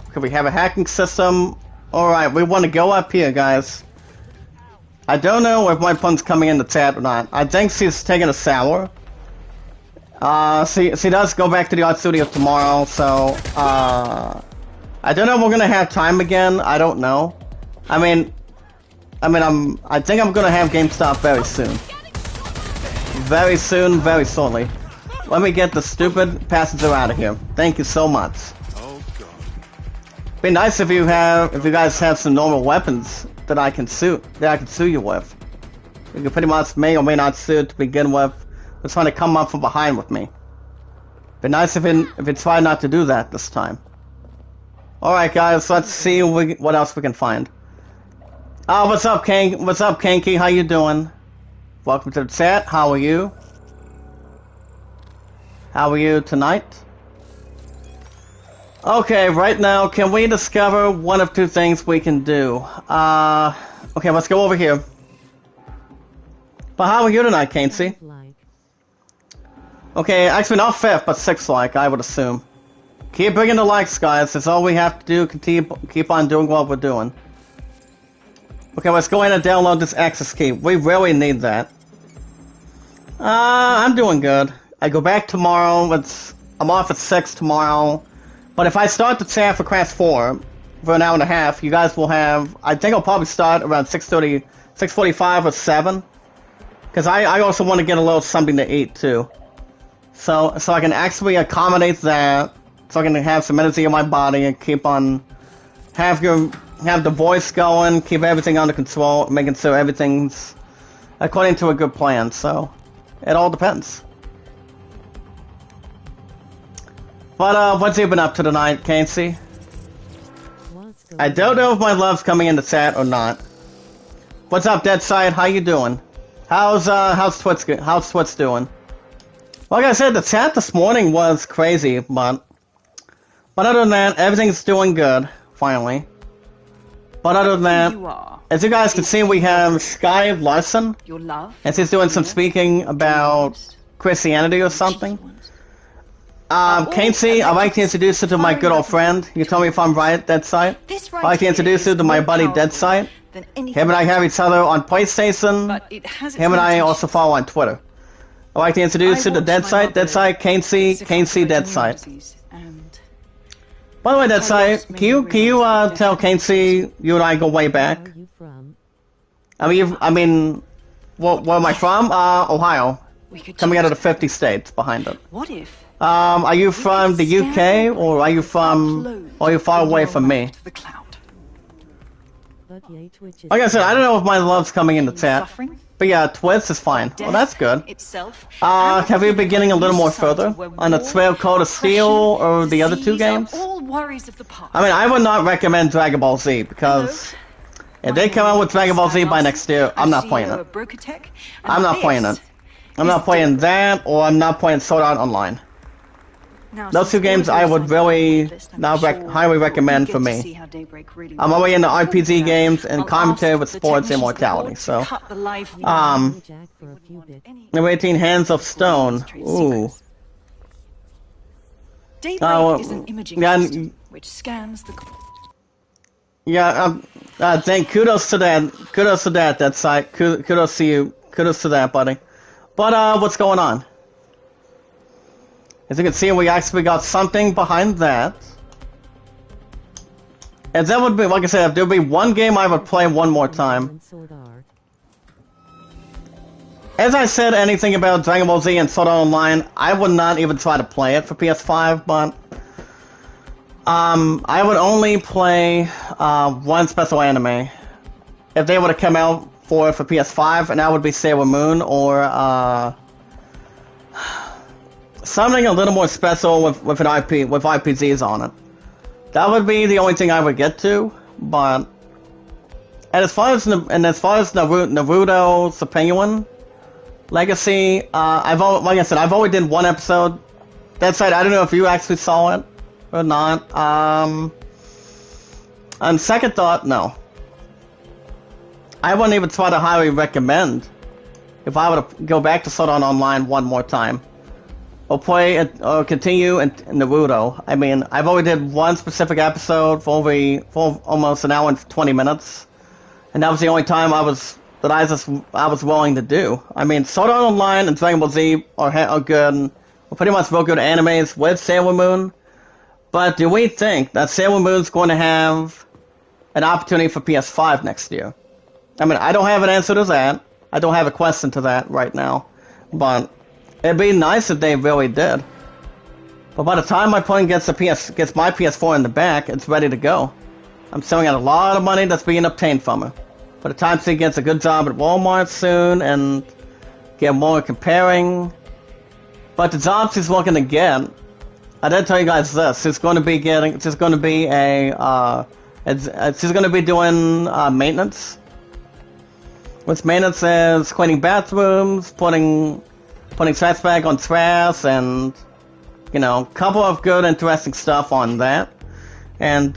okay, we have a hacking system. Alright, we want to go up here, guys. I don't know if my opponent's coming in the chat or not. I think she's taking a shower. She does go back to the art studio tomorrow, so, I don't know if we're gonna have time again. I don't know. I think I'm gonna have GameStop very soon. Very soon, very shortly. Let me get the stupid passenger out of here. Thank you so much. Oh god. Be nice if you guys have some normal weapons that I can sue you with. You can pretty much may or may not sue to begin with. It's trying to come up from behind with me. Be nice if it tried not to do that this time. Alright guys, let's see what else we can find. What's up, What's up, Kanky? How you doing? Welcome to the chat. How are you? How are you tonight? Okay, right now, can we discover one of 2 things we can do? Okay, let's go over here. But how are you tonight, Casey? Okay, actually not 5th, but 6th like, I would assume. Keep bringing the likes, guys. That's all we have to do. Keep on doing what we're doing. Okay, let's go in and download this access key. We really need that. I'm doing good. I go back tomorrow. I'm off at 6 tomorrow. But if I start the chat for Crash 4 for an hour and a half, you guys will have... I think I'll probably start around 6:30, 6:45 or 7. Because I also want to get a little something to eat, too. So I can actually accommodate that. So I can have some energy in my body and keep on... Have the voice going, keep everything under control, making sure everything's according to a good plan. So, it all depends. But, what's you been up to tonight, Casey? I don't know if my love's coming in the chat or not. What's up, Deadside? How you doing? How's Twitch doing? Like I said, the chat this morning was crazy, but other than that, everything's doing good, finally. But other than that, as you guys can see, we have Sky Larson, and she's doing some speaking about Christianity or something. Casey, I'd like to introduce you to my good old friend. You can tell me if I'm right, Deadside. I'd like to introduce you to my buddy Deadside. Him and I have each other on PlayStation. Him and I also follow on Twitter. I'd like to introduce you to Deadside. Deadside, Casey, Deadside. By the way, Deadside, can you tell Casey you and I go way back? Where are you from? I mean, where am I from? Ohio. Coming out of the 50 states behind it. What if? Are you from the UK, or are you far away from me? But yeah, Twitch is Like I said, I don't know if my love's coming into chat. Suffering, But yeah, Twitch is fine. Well, that's good. itself, Have you been getting a little more further on the Trail Code of Steel or the other two games? All worries of the past. I mean, I would not recommend Dragon Ball Z because if they come out with Dragon Ball Z by next year, I'm not playing it. I'm not playing it. I'm not playing that, or I'm not playing Sword Art Online. Those two games I would really not highly recommend for me. I'm already into RPG games and commentary with sports immortality, so. Jack for a few bits. Number 18, Hands of Stone. Ooh. Daybreak is an imaging yeah, system which scans the. Yeah, kudos to that. Kudos to that site. Kudos to you. Kudos to that, buddy. But, what's going on? As you can see, we actually got something behind that. And that would be, like I said, if there would be one game I would play one more time. Sword Art. As I said anything about Dragon Ball Z and Sword Art Online, I would not even try to play it for PS5, but I would only play one special anime. If they would have come out for PS5, and that would be Sailor Moon or something a little more special with an IP with IPZs on it. That would be the only thing I would get to, but and as far as Naruto, the Penguin Legacy, like I said, I've only did one episode. That said, I don't know if you actually saw it or not. On second thought, no. I wouldn't even try to highly recommend if I were to go back to Sword Art Online one more time. Or play it, or continue in Naruto. I mean, I've only did one specific episode for almost an hour and 20 minutes. And that was the only time I was willing to do. I mean, Sword Art Online and Dragon Ball Z are good, are pretty much real good animes with Sailor Moon. But do we think that Sailor Moon's going to have an opportunity for PS5 next year? I mean, I don't have an answer to that. I don't have a question to that right now. But it'd be nice if they really did. But by the time my opponent gets my PS4 in the back, it's ready to go. I'm selling out a lot of money that's being obtained from her. By the time she gets a good job at Walmart soon and get more comparing. But the job she's looking to get, I did tell you guys this. She's going to be doing maintenance. Which maintenance is cleaning bathrooms, putting trash bag on trash, and a couple of good, interesting stuff on that. And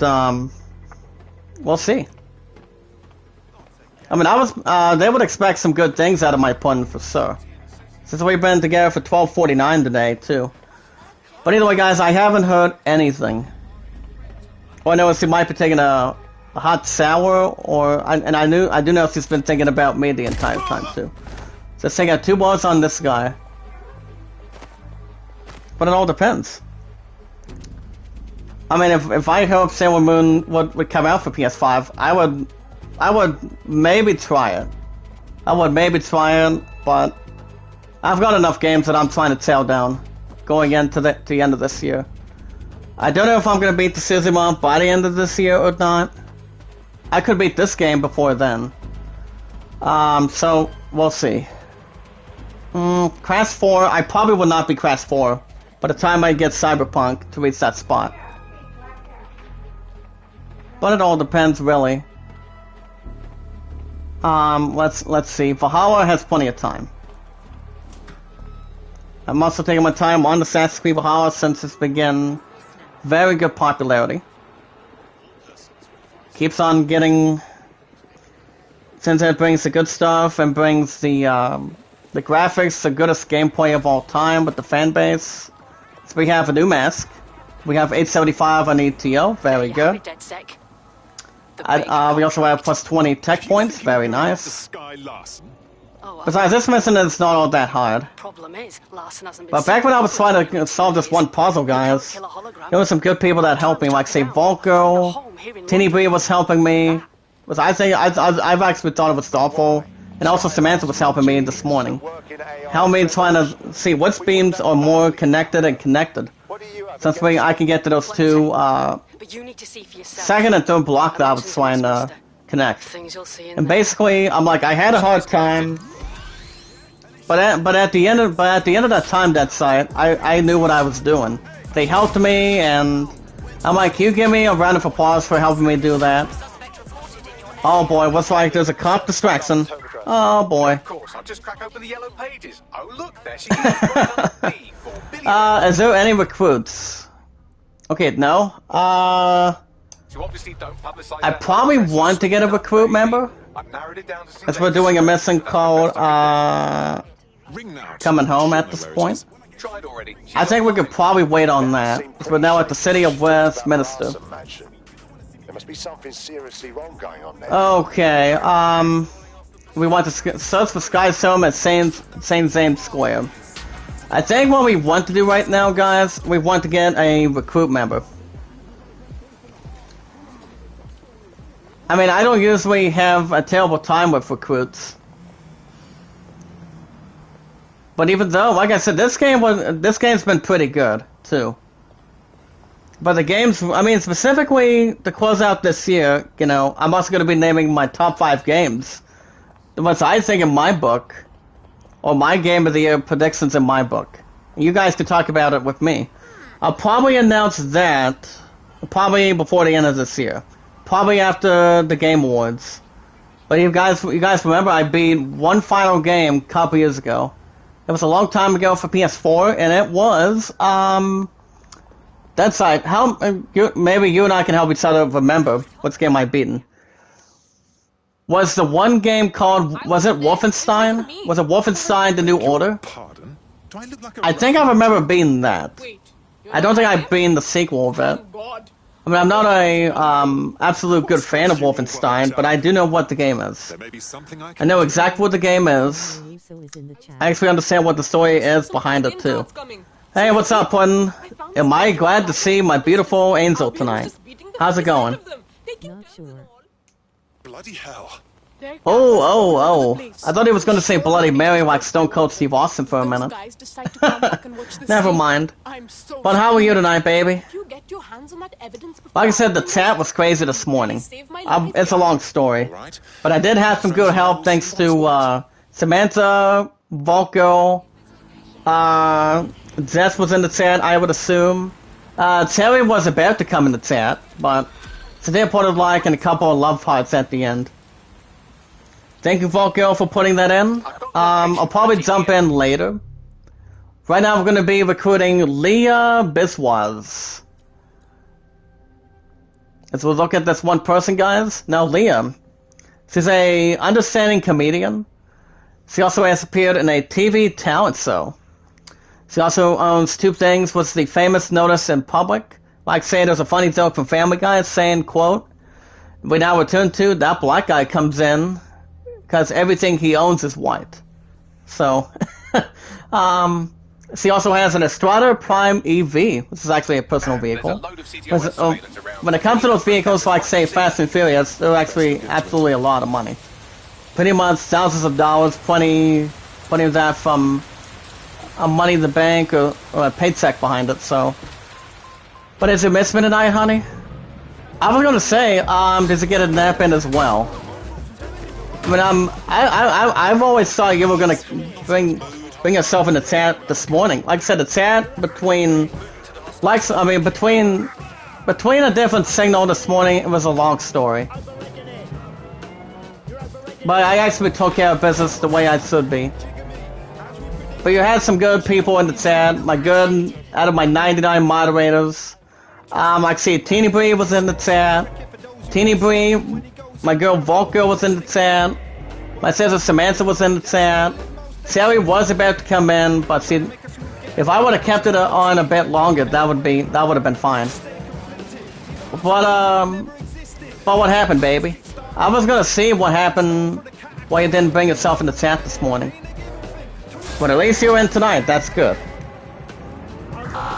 we'll see. I mean, they would expect some good things out of my opponent for sure. Since we've been together for 12:49 today too. But either way, guys, I haven't heard anything. All I know is she might be taking a hot shower, and I do know she's been thinking about me the entire time too. So I got 2 balls on this guy. But it all depends. I mean, if I hope Sailor Moon would come out for PS5, I would maybe try it. But I've got enough games that I'm trying to tail down going into the end of this year. I don't know if I'm gonna beat the Suzuman by the end of this year or not. I could beat this game before then. So we'll see. Crash 4, I probably will not be Crash 4 by the time I get Cyberpunk to reach that spot. But it all depends, really. Let's see. Valhalla has plenty of time. I'm also taking my time on the Assassin's Creed Valhalla since it's begun very good popularity. Keeps on getting, since it brings the good stuff and brings the graphics, the goodest gameplay of all time with the fan base. So we have a new mask. We have 875 on ETO, very good. We also have plus 20 tech points, very nice. Besides, this mission is not all that hard. But back when I was trying to solve this one puzzle, guys, there were some good people that helped me, like say Volko, Tinny Bree was helping me. I've actually thought it was thoughtful. And also Samantha was helping me this morning. Help me trying to see which beams are more connected and connected. Since I can get to those two second and third block that I was trying to Connect. Things you'll see in And there. basically, I'm like, I had a hard time, but at the end of that time, that site, I knew what I was doing. They helped me, and I'm like, can you give me a round of applause for helping me do that? Oh boy, what's like? There's a cop distraction. Oh boy. Of course, I'll just crack open the yellow pages. Oh look, there she is. Right on the B for Billy. Is there any recruits? Okay, no. You obviously don't publicize I that probably address. want to get a recruit member, I've narrowed it down to as we're doing a missing code, Ring now. coming home You at know this where it point. is. Tried already. I think we could probably wait on that, because we're now at the city of Westminster. There must be something seriously wrong going on there. Okay, we want to search for Sky's home at St. James Square. I think what we want to do right now, guys, we want to get a recruit member. I mean, I don't usually have a terrible time with recruits. But even though, like I said, this game's been pretty good, too. But the games, I mean, specifically to close out this year, you know, I'm also going to be naming my top 5 games. The ones I think in my book, or my game of the year predictions in my book. You guys can talk about it with me. I'll probably announce that probably before the end of this year. Probably after the Game Awards. But you guys remember I beat one final game a couple years ago. It was a long time ago for PS4, and it was, Dead Side. Maybe you and I can help each other remember which game I beaten. Was the one game called, was it Wolfenstein? Was it Wolfenstein The New Order? Pardon? Do I look like a I think I remember beating that. I don't think I've beaten the sequel of it. I mean, I'm not a absolute good fan of Wolfenstein, but I do know what the game is. There may be something I I can know do. exactly what the game is. So is in the chat. I actually understand what the story is behind it too. Hey, what's up, Puddin? Am I glad to see my beautiful angel tonight? How's it going? Not sure. Bloody hell. Oh. I thought he was going to say Bloody Mary like Stone Cold Steve Austin for a minute. Never mind. But how are you tonight, baby? Like I said, the chat was crazy this morning. It's a long story. Right. But I did have some good help thanks to Samantha, Volko, Jess was in the chat, I would assume. Terry was about to come in the chat, but today put a like and a couple of love hearts at the end. Thank you, Volko, for putting that in. I'll probably jump in later. Right now, we're going to be recruiting Leah Biswas. As we look at this one person, guys. Now, Leah. She's a understanding comedian. She also has appeared in a TV talent show. She also owns two things. What's the famous notice in public? Like saying there's a funny joke from Family Guy saying, quote, we now return to that black guy comes in because everything he owns is white. So, she also has an Estrada Prime EV, which is actually a personal vehicle. When it comes to those vehicles, like say Fast and Furious, they're actually absolutely a lot of money. Pretty much thousands of dollars, plenty of that from a Money in the Bank or a paycheck behind it. So, but is it miss me tonight, honey? I was gonna say, does it get a nap in as well? I mean, I've always thought you were gonna bring yourself in the chat this morning. Like I said, the chat between a different signal this morning, it was a long story. But I actually took care of business the way I should be. But you had some good people in the chat. Out of my 99 moderators. I see Teeny Bree was in the chat. Teeny Bree, my girl Volker was in the chat. My sister Samantha was in the chat. Sally was about to come in, but if I would have kept it on a bit longer, that would have been fine. But what happened, baby? I was gonna see what happened why you didn't bring yourself in the chat this morning. But at least you're in tonight, that's good.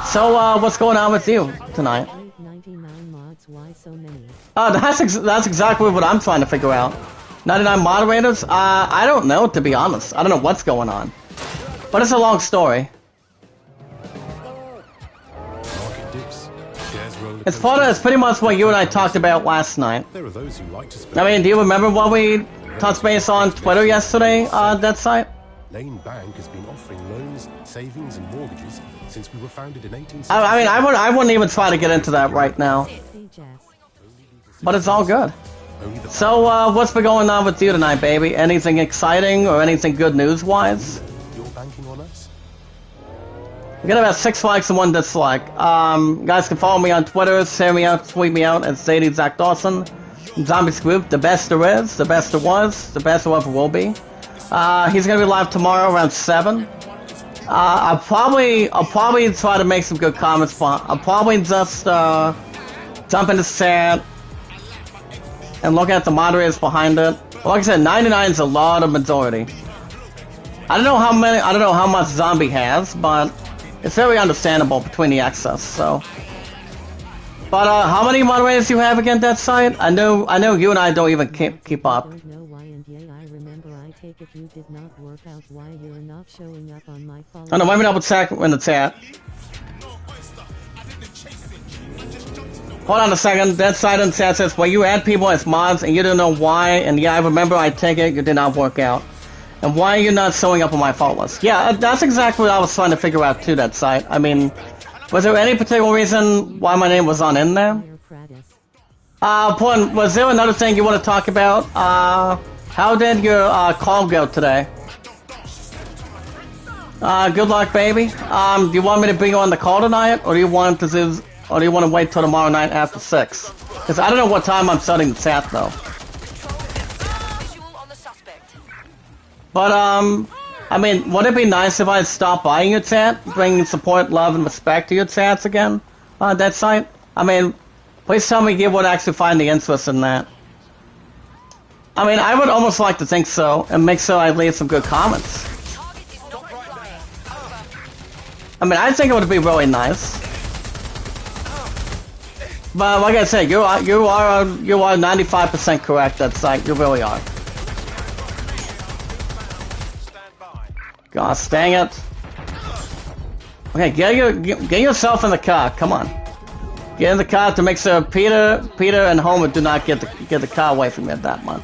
So, what's going on with you tonight? 99 mods, why so many? That's exactly what I'm trying to figure out. 99 moderators? I don't know, to be honest. I don't know what's going on. But it's a long story. It's pretty much what you and I talked about last night. There are those who like to spend. I mean, do you remember what we touched base on Twitter yesterday on that site? Lane Bank has been offering loans, savings, and mortgages since we were founded in 1860. I mean, I wouldn't even try to get into that right now. But it's all good. So, what's been going on with you tonight, baby? Anything exciting or anything good news-wise? You're banking on us? We got about 6 likes and 1 dislike. You guys can follow me on Twitter, share me out, tweet me out at Zadie Zach Dawson. Zombies Group, the best there is, the best there was, the best there ever will be. He's gonna be live tomorrow around 7. I'll probably try to make some good comments, but I'll probably just jump into chat and look at the moderators behind it. Like I said, 99 is a lot of majority. I don't know how much Zombie has, but it's very understandable between the excess, so. But how many moderators do you have again that site? I know you and I don't even keep up. There's no why and yeah, I remember. I take it you did not work out why you're not showing up on my follow. Oh no, let me double check in the chat. Hold on a second. That side in the chat says, well, you add people as mods and you don't know why, and yeah, I remember. I take it you did not work out. And why are you not showing up on my follow list? Yeah, that's exactly what I was trying to figure out too, that site. I mean, was there any particular reason why my name was on in there? Porn, was there another thing you want to talk about? How did your call go today? Good luck, baby. Do you want me to bring you on the call tonight, or do you want to wait till tomorrow night after 6? Because I don't know what time I'm starting the chat though. But I mean, would it be nice if I stopped by your chat, bringing support, love, and respect to your chats again on that site? I mean, please tell me you would actually find the interest in that. I mean, I would almost like to think so, and make sure I leave some good comments. I mean, I think it would be really nice. But like I said, you are 95% correct. That site, you really are. Gosh, dang it. Okay, get yourself in the car. Come on. Get in the car to make sure Peter and Homer do not get the car away from you that much.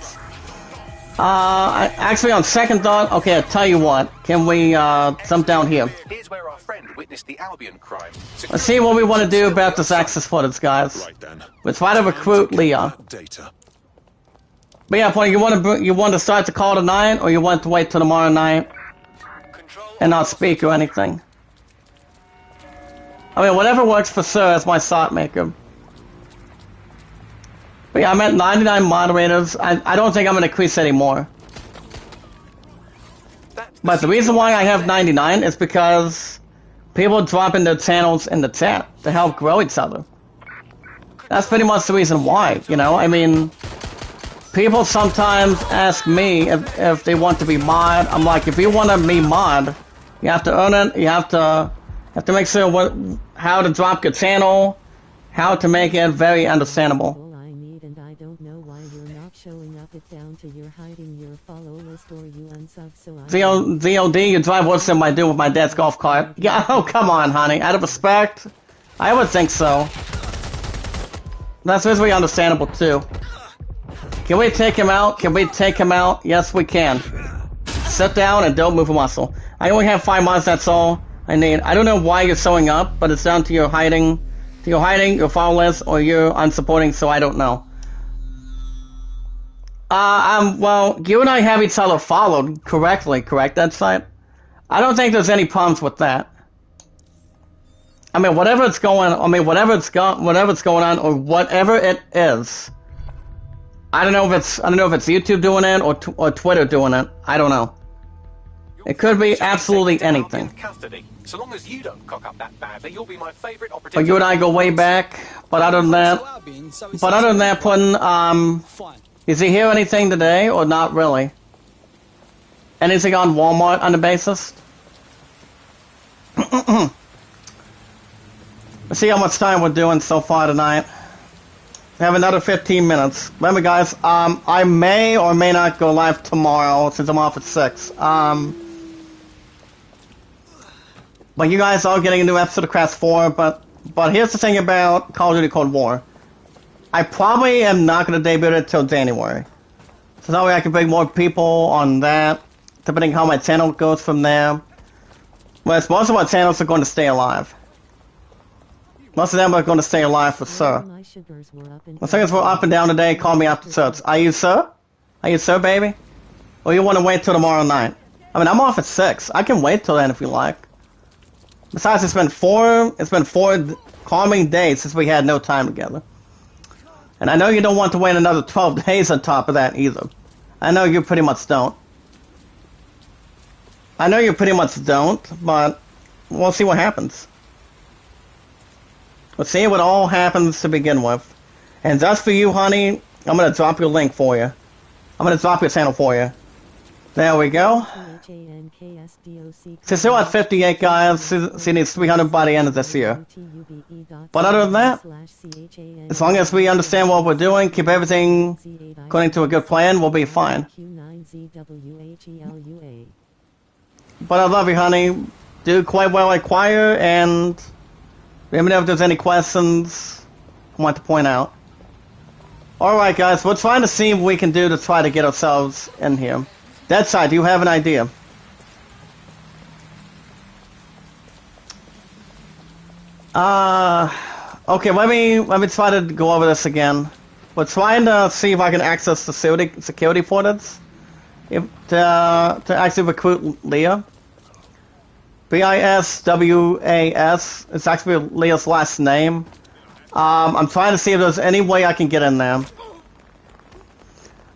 Actually, on second thought, okay, I'll tell you what. Can we jump down here? Here's where our friend witnessed the Albion crime. Let's see what we want to do about this access footage, guys. Right then. Let's try to recruit Leah. Data. But yeah, point, you want to start the call tonight, or you want to wait till tomorrow night and not speak or anything? I mean, whatever works for Sir as my thought maker. But yeah, I'm at 99 moderators. I don't think I'm going to increase anymore. But the reason why I have 99 is because people drop in their channels in the chat to help grow each other. That's pretty much the reason why, you know? I mean, people sometimes ask me if they want to be mod. I'm like, if you want to be mod, you have to earn it. You have to make sure how to drop your channel, how to make it very understandable. All I need, and I don't know why you're not showing up. It's down to your hiding your follow list or you unsub. So ZOD, you drive worse than I do with my dad's golf cart. Yeah, oh come on, honey. Out of respect, I would think so. That's very understandable too. Can we take him out? Can we take him out? Yes, we can. Sit down and don't move a muscle. I only have 5 months, that's all I need. I don't know why you're showing up, but it's down to your hiding, your follow list, or you're unsupporting, so I don't know. Well, you and I have each other followed correctly, correct, that site? I don't think there's any problems with that. I mean, whatever's going on, or whatever it is. I don't know if it's YouTube doing it or Twitter doing it. I don't know. It could be absolutely anything. So long as you don't cock up that badly, you'll be my favorite opportunity. But you and I go way back. But other than that, Puddin', is he hear anything today or not really? Anything on Walmart on the basis? Let's see how much time we're doing so far tonight. We have another 15 minutes. Remember, guys, I may or may not go live tomorrow since I'm off at 6. But you guys are getting a new episode of Crash 4, but But here's the thing about Call of Duty Cold War. I probably am not going to debut it until January. So that way I can bring more people on that, depending how my channel goes from there. Whereas most of my channels are going to stay alive. Most of them are going to stay alive for sure. My sugars were up and down today. Call me after church. Are you sir? Are you sir, baby? Or you want to wait till tomorrow night? I mean, I'm off at 6. I can wait till then if you like. Besides, it's been four calming days since we had no time together. And I know you don't want to wait another 12 days on top of that either. I know you pretty much don't. But we'll see what happens. We'll see what all happens to begin with. And just for you, honey, I'm going to drop your link for you. I'm going to drop your channel for you. There we go. She's still at 58, guys. She needs 300 by the end of this year. But other than that, as long as we understand what we're doing, keep everything according to a good plan, we'll be fine. But I love you, honey. Do quite well at choir, and let me know if there's any questions I want to point out. Alright, guys, we're trying to see what we can do to try to get ourselves in here. That side, do you have an idea? Okay, let me try to go over this again. We're trying to see if I can access the security portals to actually recruit Leah. BISWAS. It's actually Leah's last name. I'm trying to see if there's any way I can get in there.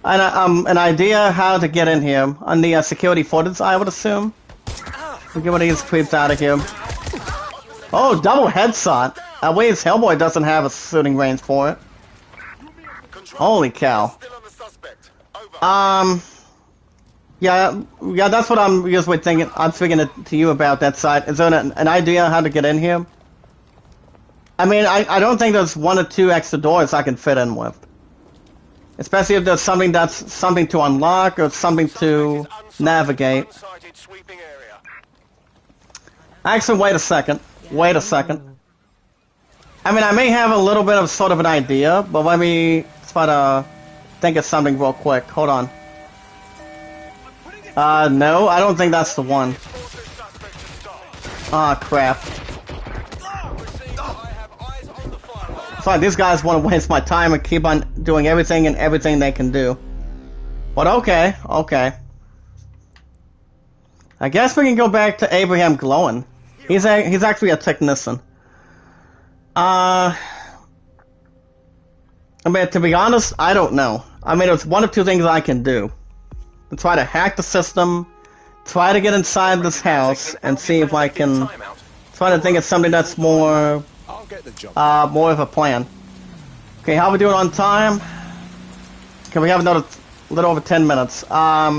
And an idea how to get in here on the security footage, I would assume. We'll get one of these creeps out of here. Oh, double headshot. At least Hellboy doesn't have a shooting range for it. Holy cow. Yeah, that's what I'm usually thinking. I'm thinking to you about that side. Is there an idea how to get in here? I mean, I don't think there's 1 or 2 extra doors I can fit in with. Especially if there's something to unlock or something to navigate. Actually, wait a second. I mean, I may have a little bit of sort of an idea, but let me try to think of something real quick. Hold on. No, I don't think that's the one. Ah, crap. Sorry, these guys want to waste my time and keep on doing everything they can do. But okay. I guess we can go back to Abraham Glowin. He's actually a technician. I mean, to be honest, I don't know. I mean, it's 1 of 2 things I can do. Try to hack the system, try to get inside this house, and see if I can try to think of something that's more of a plan. Okay, how are we doing on time? Okay, we have another little over 10 minutes. Well,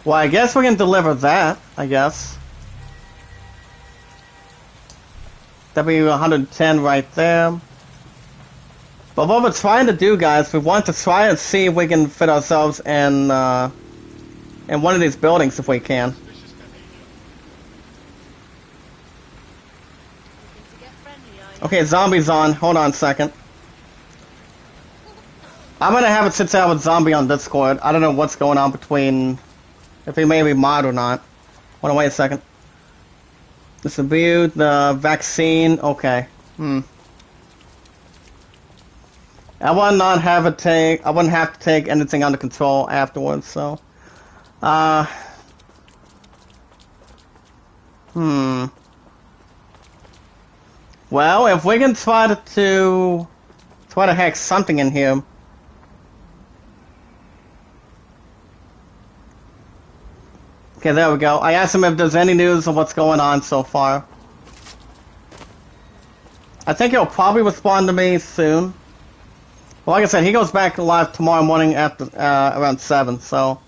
I guess we can deliver that, I guess. That'd be 110 right there. But what we're trying to do, guys, we want to try and see if we can fit ourselves in one of these buildings if we can. Okay, zombies on. Hold on a second. I'm gonna have it sit down with Zombie on Discord. I don't know what's going on between, if he may be mod or not. Hold on, wait a second. Distribute the vaccine. Okay. I would not have it take. I wouldn't have to take anything under control afterwards. So, Well, if we can try to hack something in here. Okay, there we go. I asked him if there's any news of what's going on so far. I think he'll probably respond to me soon. Well, like I said, he goes back live tomorrow morning after around 7, so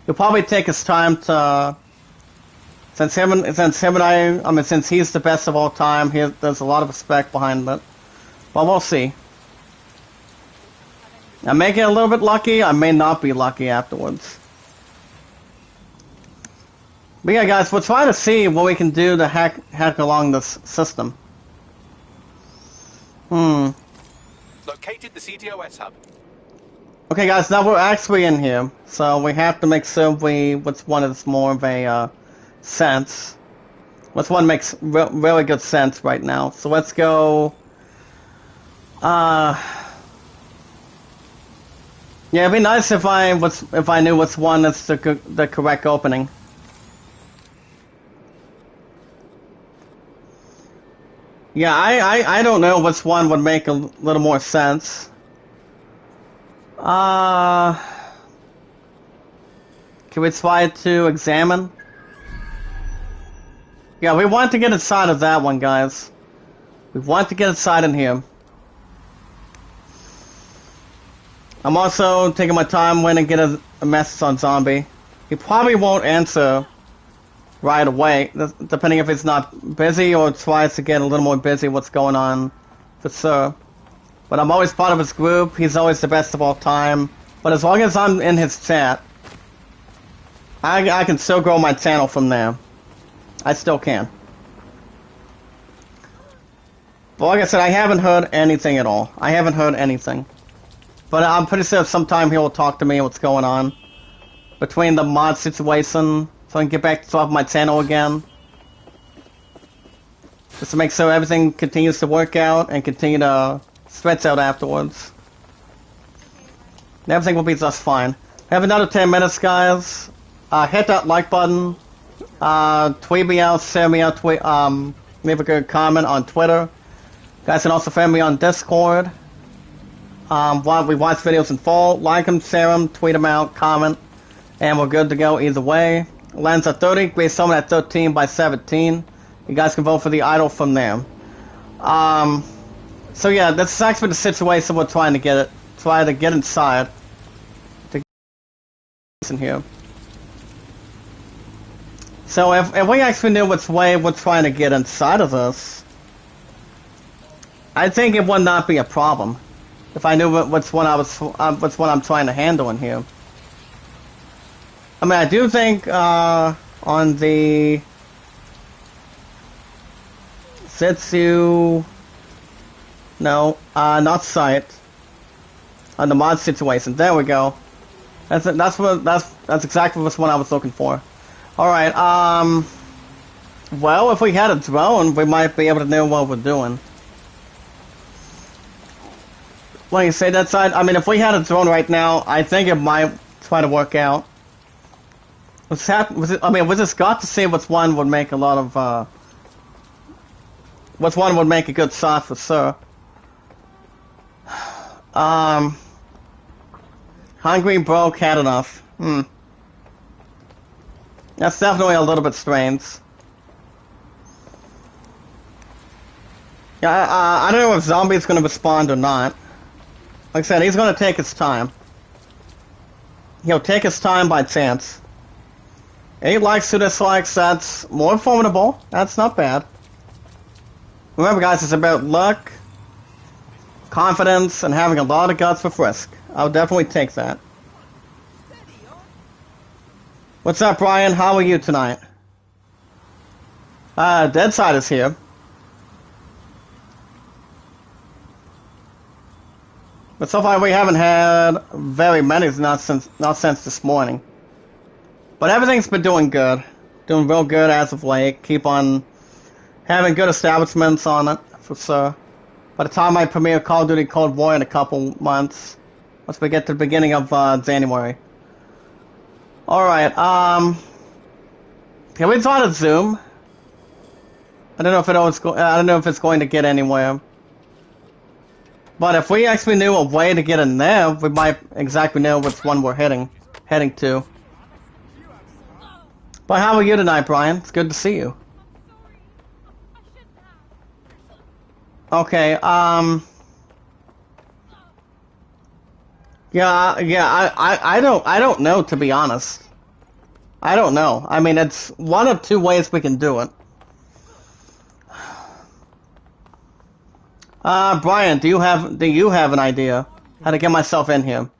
he'll probably take his time to. Since he's the best of all time, there's a lot of respect behind it. Well, we'll see. I may get a little bit lucky. I may not be lucky afterwards. But yeah, guys, we're trying to see what we can do to hack along this system. Located the CTOS hub. Okay, guys, now we're actually in here, so we have to make sure which one is more of a sense. Which one makes really good sense right now. So let's go. Yeah, it'd be nice if I knew which one is the correct opening. Yeah, I don't know which one would make a little more sense. Can we try to examine? Yeah, we want to get inside of that one, guys. We want to get inside in here. I'm also taking my time when I get a message on Zombie. He probably won't answer right away, depending if he's not busy or tries to get a little more busy what's going on for sure. But I'm always part of his group. He's always the best of all time. But as long as I'm in his chat, I can still grow my channel from there. I still can. But like I said, I haven't heard anything at all. I haven't heard anything. But I'm pretty sure sometime he will talk to me what's going on. Between the mod situation, so I can get back to top of my channel again. Just to make sure everything continues to work out and continue to stretch out afterwards. Everything will be just fine. Have another 10 minutes, guys. Hit that like button. Tweet me out, send me out, leave a good comment on Twitter. Guys can also friend me on Discord. While we watch videos in full, like them, share them, tweet them out, comment, and we're good to go either way. Lands at 30, Great Summon at 13 by 17. You guys can vote for the idol from there. So yeah, that's actually the situation we're trying to get inside. To get in here. So if we actually knew which way we're trying to get inside of this, I think it would not be a problem. If I knew which one I'm trying to handle in here. I mean, I do think on the Zetsu, no, not site. On the mod situation, there we go. That's exactly what I was looking for. All right. Well, if we had a drone, we might be able to know what we're doing. Like you say, that side. I mean, if we had a drone right now, I think it might try to work out. I mean, we just got to see which one would make a lot of. Which one would make a good shot for sure. Hungry, broke, had enough. That's definitely a little bit strange. Yeah, I don't know if Zombie's going to respond or not. Like I said, he's going to take his time. He'll take his time by chance. 8 likes, 2 dislikes, that's more formidable. That's not bad. Remember, guys, it's about luck, confidence, and having a lot of guts for Frisk. I'll definitely take that. What's up, Brian? How are you tonight? Deadside is here. But so far we haven't had very many, not since this morning. But everything's been doing good. Doing real good as of late. Keep on having good establishments on it, for sure. By the time I premiere Call of Duty Cold War in a couple months, once we get to the beginning of January. Alright, can we try to zoom? I don't know if it's going to get anywhere. But if we actually knew a way to get in there, we might exactly know which one we're heading to. But how are you tonight, Brian? It's good to see you. Okay, I don't know, to be honest. I don't know. I mean, it's one of 2 ways we can do it. Brian, do you have an idea how to get myself in here?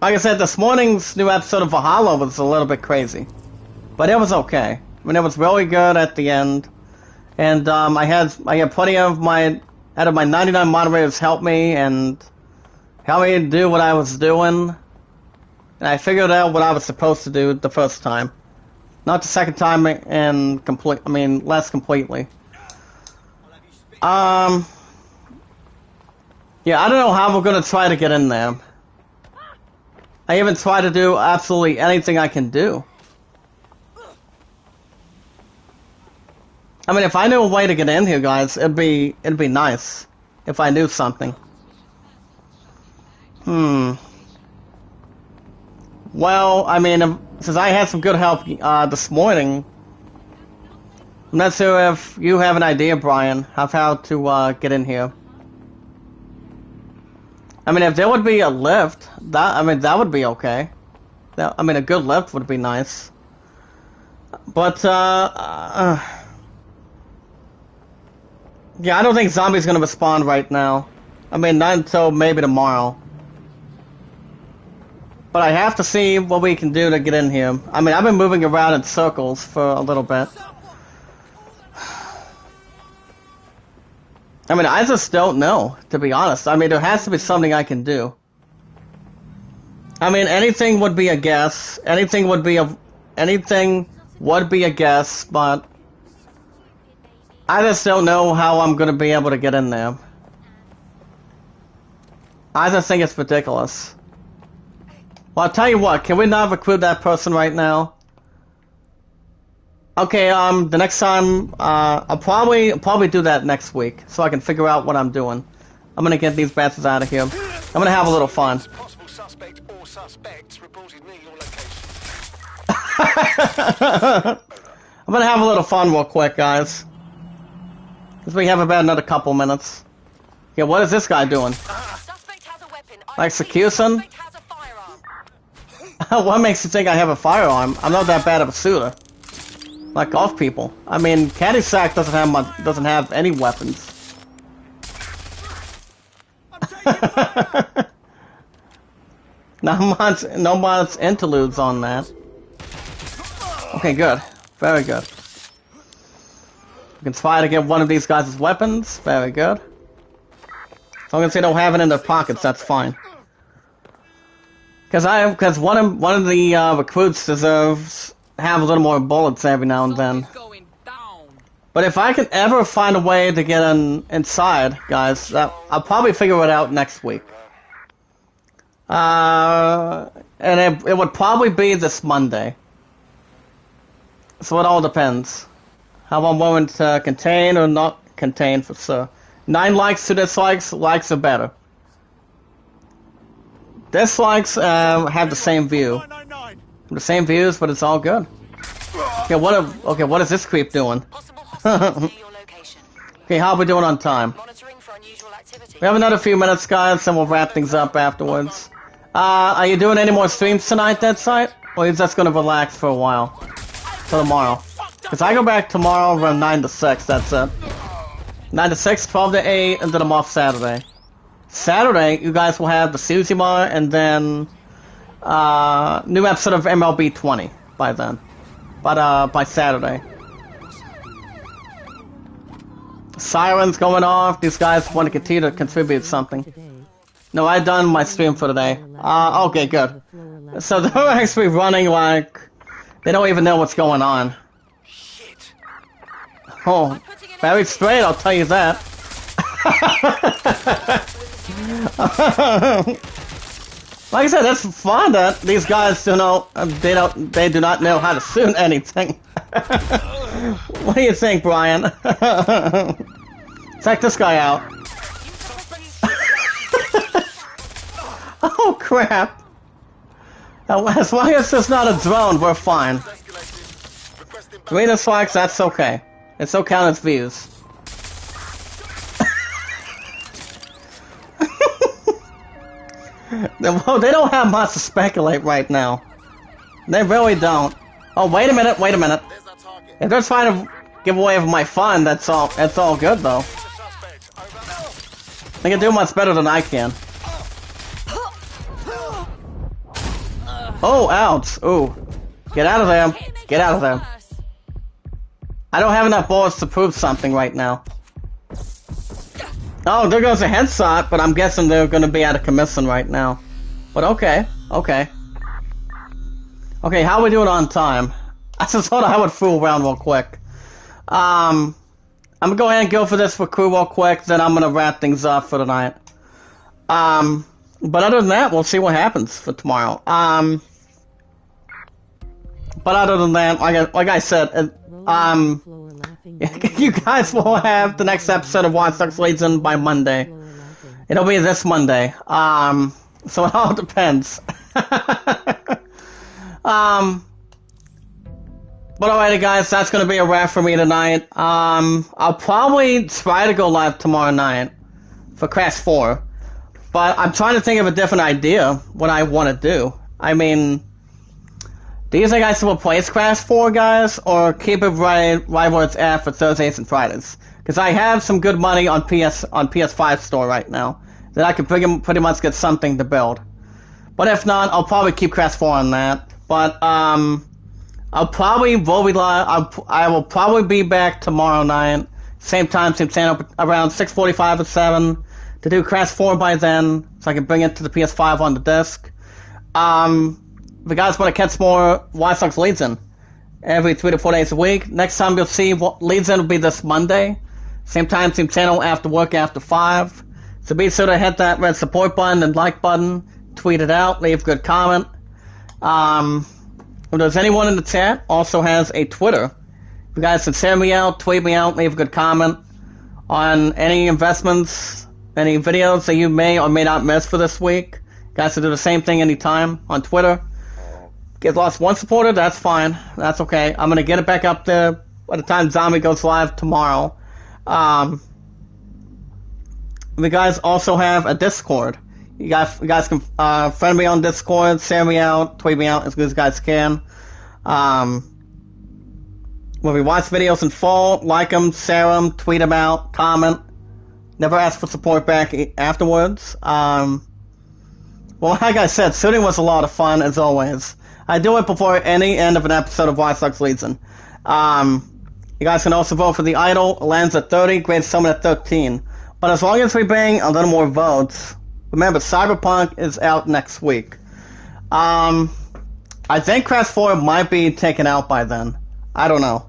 Like I said, this morning's new episode of Valhalla was a little bit crazy. But it was okay. I mean, it was really good at the end. And I had plenty of my 99 moderators help me and help me do what I was doing. And I figured out what I was supposed to do the first time. Not the second time and less completely. Yeah, I don't know how we're gonna try to get in there. I even try to do absolutely anything I can do. I mean, if I knew a way to get in here, guys, it'd be nice if I knew something. Well, I mean, since I had some good help this morning, I'm not sure if you have an idea, Brian, of how to get in here. I mean, if there would be a lift, that would be okay. A good lift would be nice. But, yeah, I don't think Zombie's gonna respond right now. I mean, not until maybe tomorrow. But I have to see what we can do to get in here. I mean, I've been moving around in circles for a little bit. I mean, I just don't know, to be honest. I mean, there has to be something I can do. I mean, anything would be a guess. Anything would be a guess, but I just don't know how I'm gonna be able to get in there. I just think it's ridiculous. Well, I'll tell you what, can we not recruit that person right now? Okay, the next time, I'll probably do that next week, so I can figure out what I'm doing. I'm gonna get these bastards out of here. I'm gonna have a little fun. Possible suspect or suspects reported near your location. I'm gonna have a little fun real quick, guys. Because we have about another couple minutes. Yeah, what is this guy doing? Suspect has a weapon. Execution? Suspect has a firearm. What makes you think I have a firearm? I'm not that bad of a shooter. Like golf people. I mean, Caddyshack doesn't have any weapons. No much interludes on that. Okay, good. Very good. We can try to get one of these guys' weapons. Very good. As long as they don't have it in their pockets, that's fine. Because one of the recruits deserves have a little more bullets every now and then. But if I can ever find a way to get inside, guys, I'll probably figure it out next week. And it would probably be this Monday. So it all depends. How I'm willing to contain or not contain for sure. 9 likes to dislikes, likes are better. Dislikes have the same view. The same views, but it's all good. Okay, what is this creep doing? Okay, how are we doing on time? We have another few minutes, guys, and we'll wrap things up afterwards. Are you doing any more streams tonight, Deadsite? Or are you just gonna relax for a while? Till tomorrow. Because I go back tomorrow from 9 to 6, that's it. 9 to 6, 12 to 8, and then I'm off Saturday. Saturday, you guys will have the Suzima, and then new episode of MLB 20 by then. But by Saturday. Sirens going off. These guys want to continue to contribute something. No, I done my stream for today. Okay, good. So they're actually running like they don't even know what's going on. Oh, very straight, I'll tell you that. Like I said, that's fun that these guys do not know how to shoot anything. What do you think, Brian? Check this guy out. Oh crap! As long as it's not a drone, we're fine. Green dislikes, that's okay. It's okay on its views. Well, they don't have much to speculate right now. They really don't. Oh, wait a minute, wait a minute. If they're trying to give away my fun, that's all good though. They can do much better than I can. Oh, ouch. Ooh. Get out of there. Get out of there. I don't have enough bullets to prove something right now. Oh, there goes a headshot, but I'm guessing they're going to be out of commission right now. But okay, okay. Okay, how are we doing on time? I just thought I would fool around real quick. I'm going to go ahead and go for this recruit real quick, then I'm going to wrap things up for tonight. But other than that, we'll see what happens for tomorrow. But other than that, like I said, you guys will have the next episode of Watch Dogs Legion by Monday. It'll be this Monday. So it all depends. But alrighty guys, that's gonna be a wrap for me tonight. I'll probably try to go live tomorrow night for Crash 4. But I'm trying to think of a different idea what I want to do. I mean, do you think I should replace Crash 4, guys, or keep it right where it's at for Thursdays and Fridays? Because I have some good money on PS5 store right now that I could pretty much get something to build. But if not, I'll probably keep Crash 4 on that. But I will probably be back tomorrow night, same time, same channel, around 6:45 or 7, to do Crash 4 by then, so I can bring it to the PS5 on the disc. If you guys want to catch more Watch Dogs Legion every 3 to 4 days a week, next time you'll see Legion will be this Monday, same time, same channel, after work, after 5. So be sure to hit that red support button and like button, tweet it out, leave a good comment. If there's anyone in the chat also has a Twitter, if you guys can send me out, tweet me out, leave a good comment on any investments, any videos that you may or may not miss for this week. You guys can do the same thing anytime on Twitter. Get lost one supporter, that's fine. That's okay. I'm going to get it back up there by the time Zombie goes live tomorrow. We guys also have a Discord. You guys can friend me on Discord, send me out, tweet me out as good as you guys can. When we watch videos in full, like them, share them, tweet them out, comment. Never ask for support back afterwards. Well, like I said, shooting was a lot of fun, as always. I do it before any end of an episode of Watch Dogs Legion. You guys can also vote for the Idol. It lands at 30, Great Summon at 13. But as long as we bring a little more votes, remember, Cyberpunk is out next week. I think Crash 4 might be taken out by then. I don't know.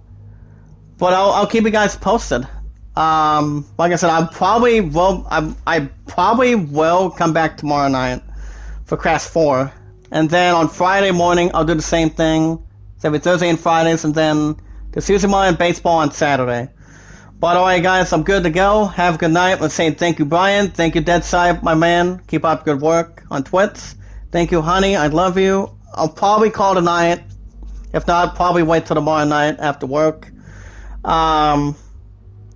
But I'll keep you guys posted. Like I said, I probably will come back tomorrow night for Crash 4. And then on Friday morning, I'll do the same thing. It's every Thursday and Fridays, and then the Suzuki and baseball on Saturday. But alright guys, I'm good to go. Have a good night. Let's say thank you, Brian. Thank you, Deadside, my man. Keep up good work on Twitch. Thank you, honey. I love you. I'll probably call tonight. If not, probably wait till tomorrow night after work. Thank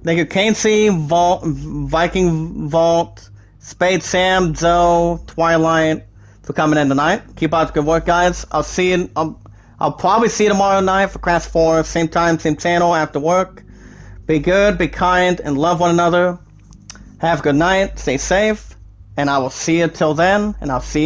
you, Casey, Viking Vault, Spade Sam, Zoe, Twilight, for coming in tonight. Keep up good work, guys. I'll see you. I'll probably see you tomorrow night for Crash 4. Same time, same channel after work. Be good, be kind, and love one another. Have a good night, stay safe, and I will see you till then, and I'll see you.